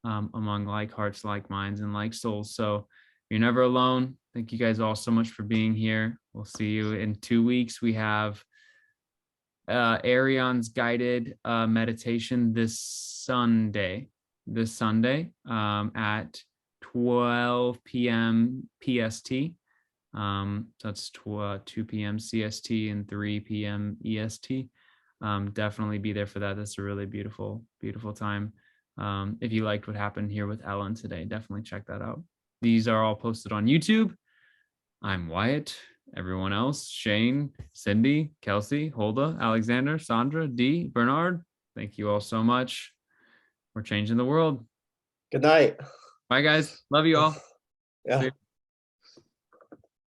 among like hearts, like minds, and like souls. So you're never alone. Thank you guys all so much for being here. We'll see you in 2 weeks. We have Arion's guided meditation this Sunday at 12 p.m. PST. That's 2 p.m. CST and 3 p.m. EST. Definitely be there for that. That's a really beautiful time. If you liked what happened here with Ellen today, definitely check that out. These are all posted on YouTube. I'm Wyatt. Everyone else, Shane, Cindy, Kelsey, Holda, Alexander, Sandra, Dee, Bernard, thank you all so much. We're changing the world. Good night. Bye, guys. Love you all. Yeah. See you.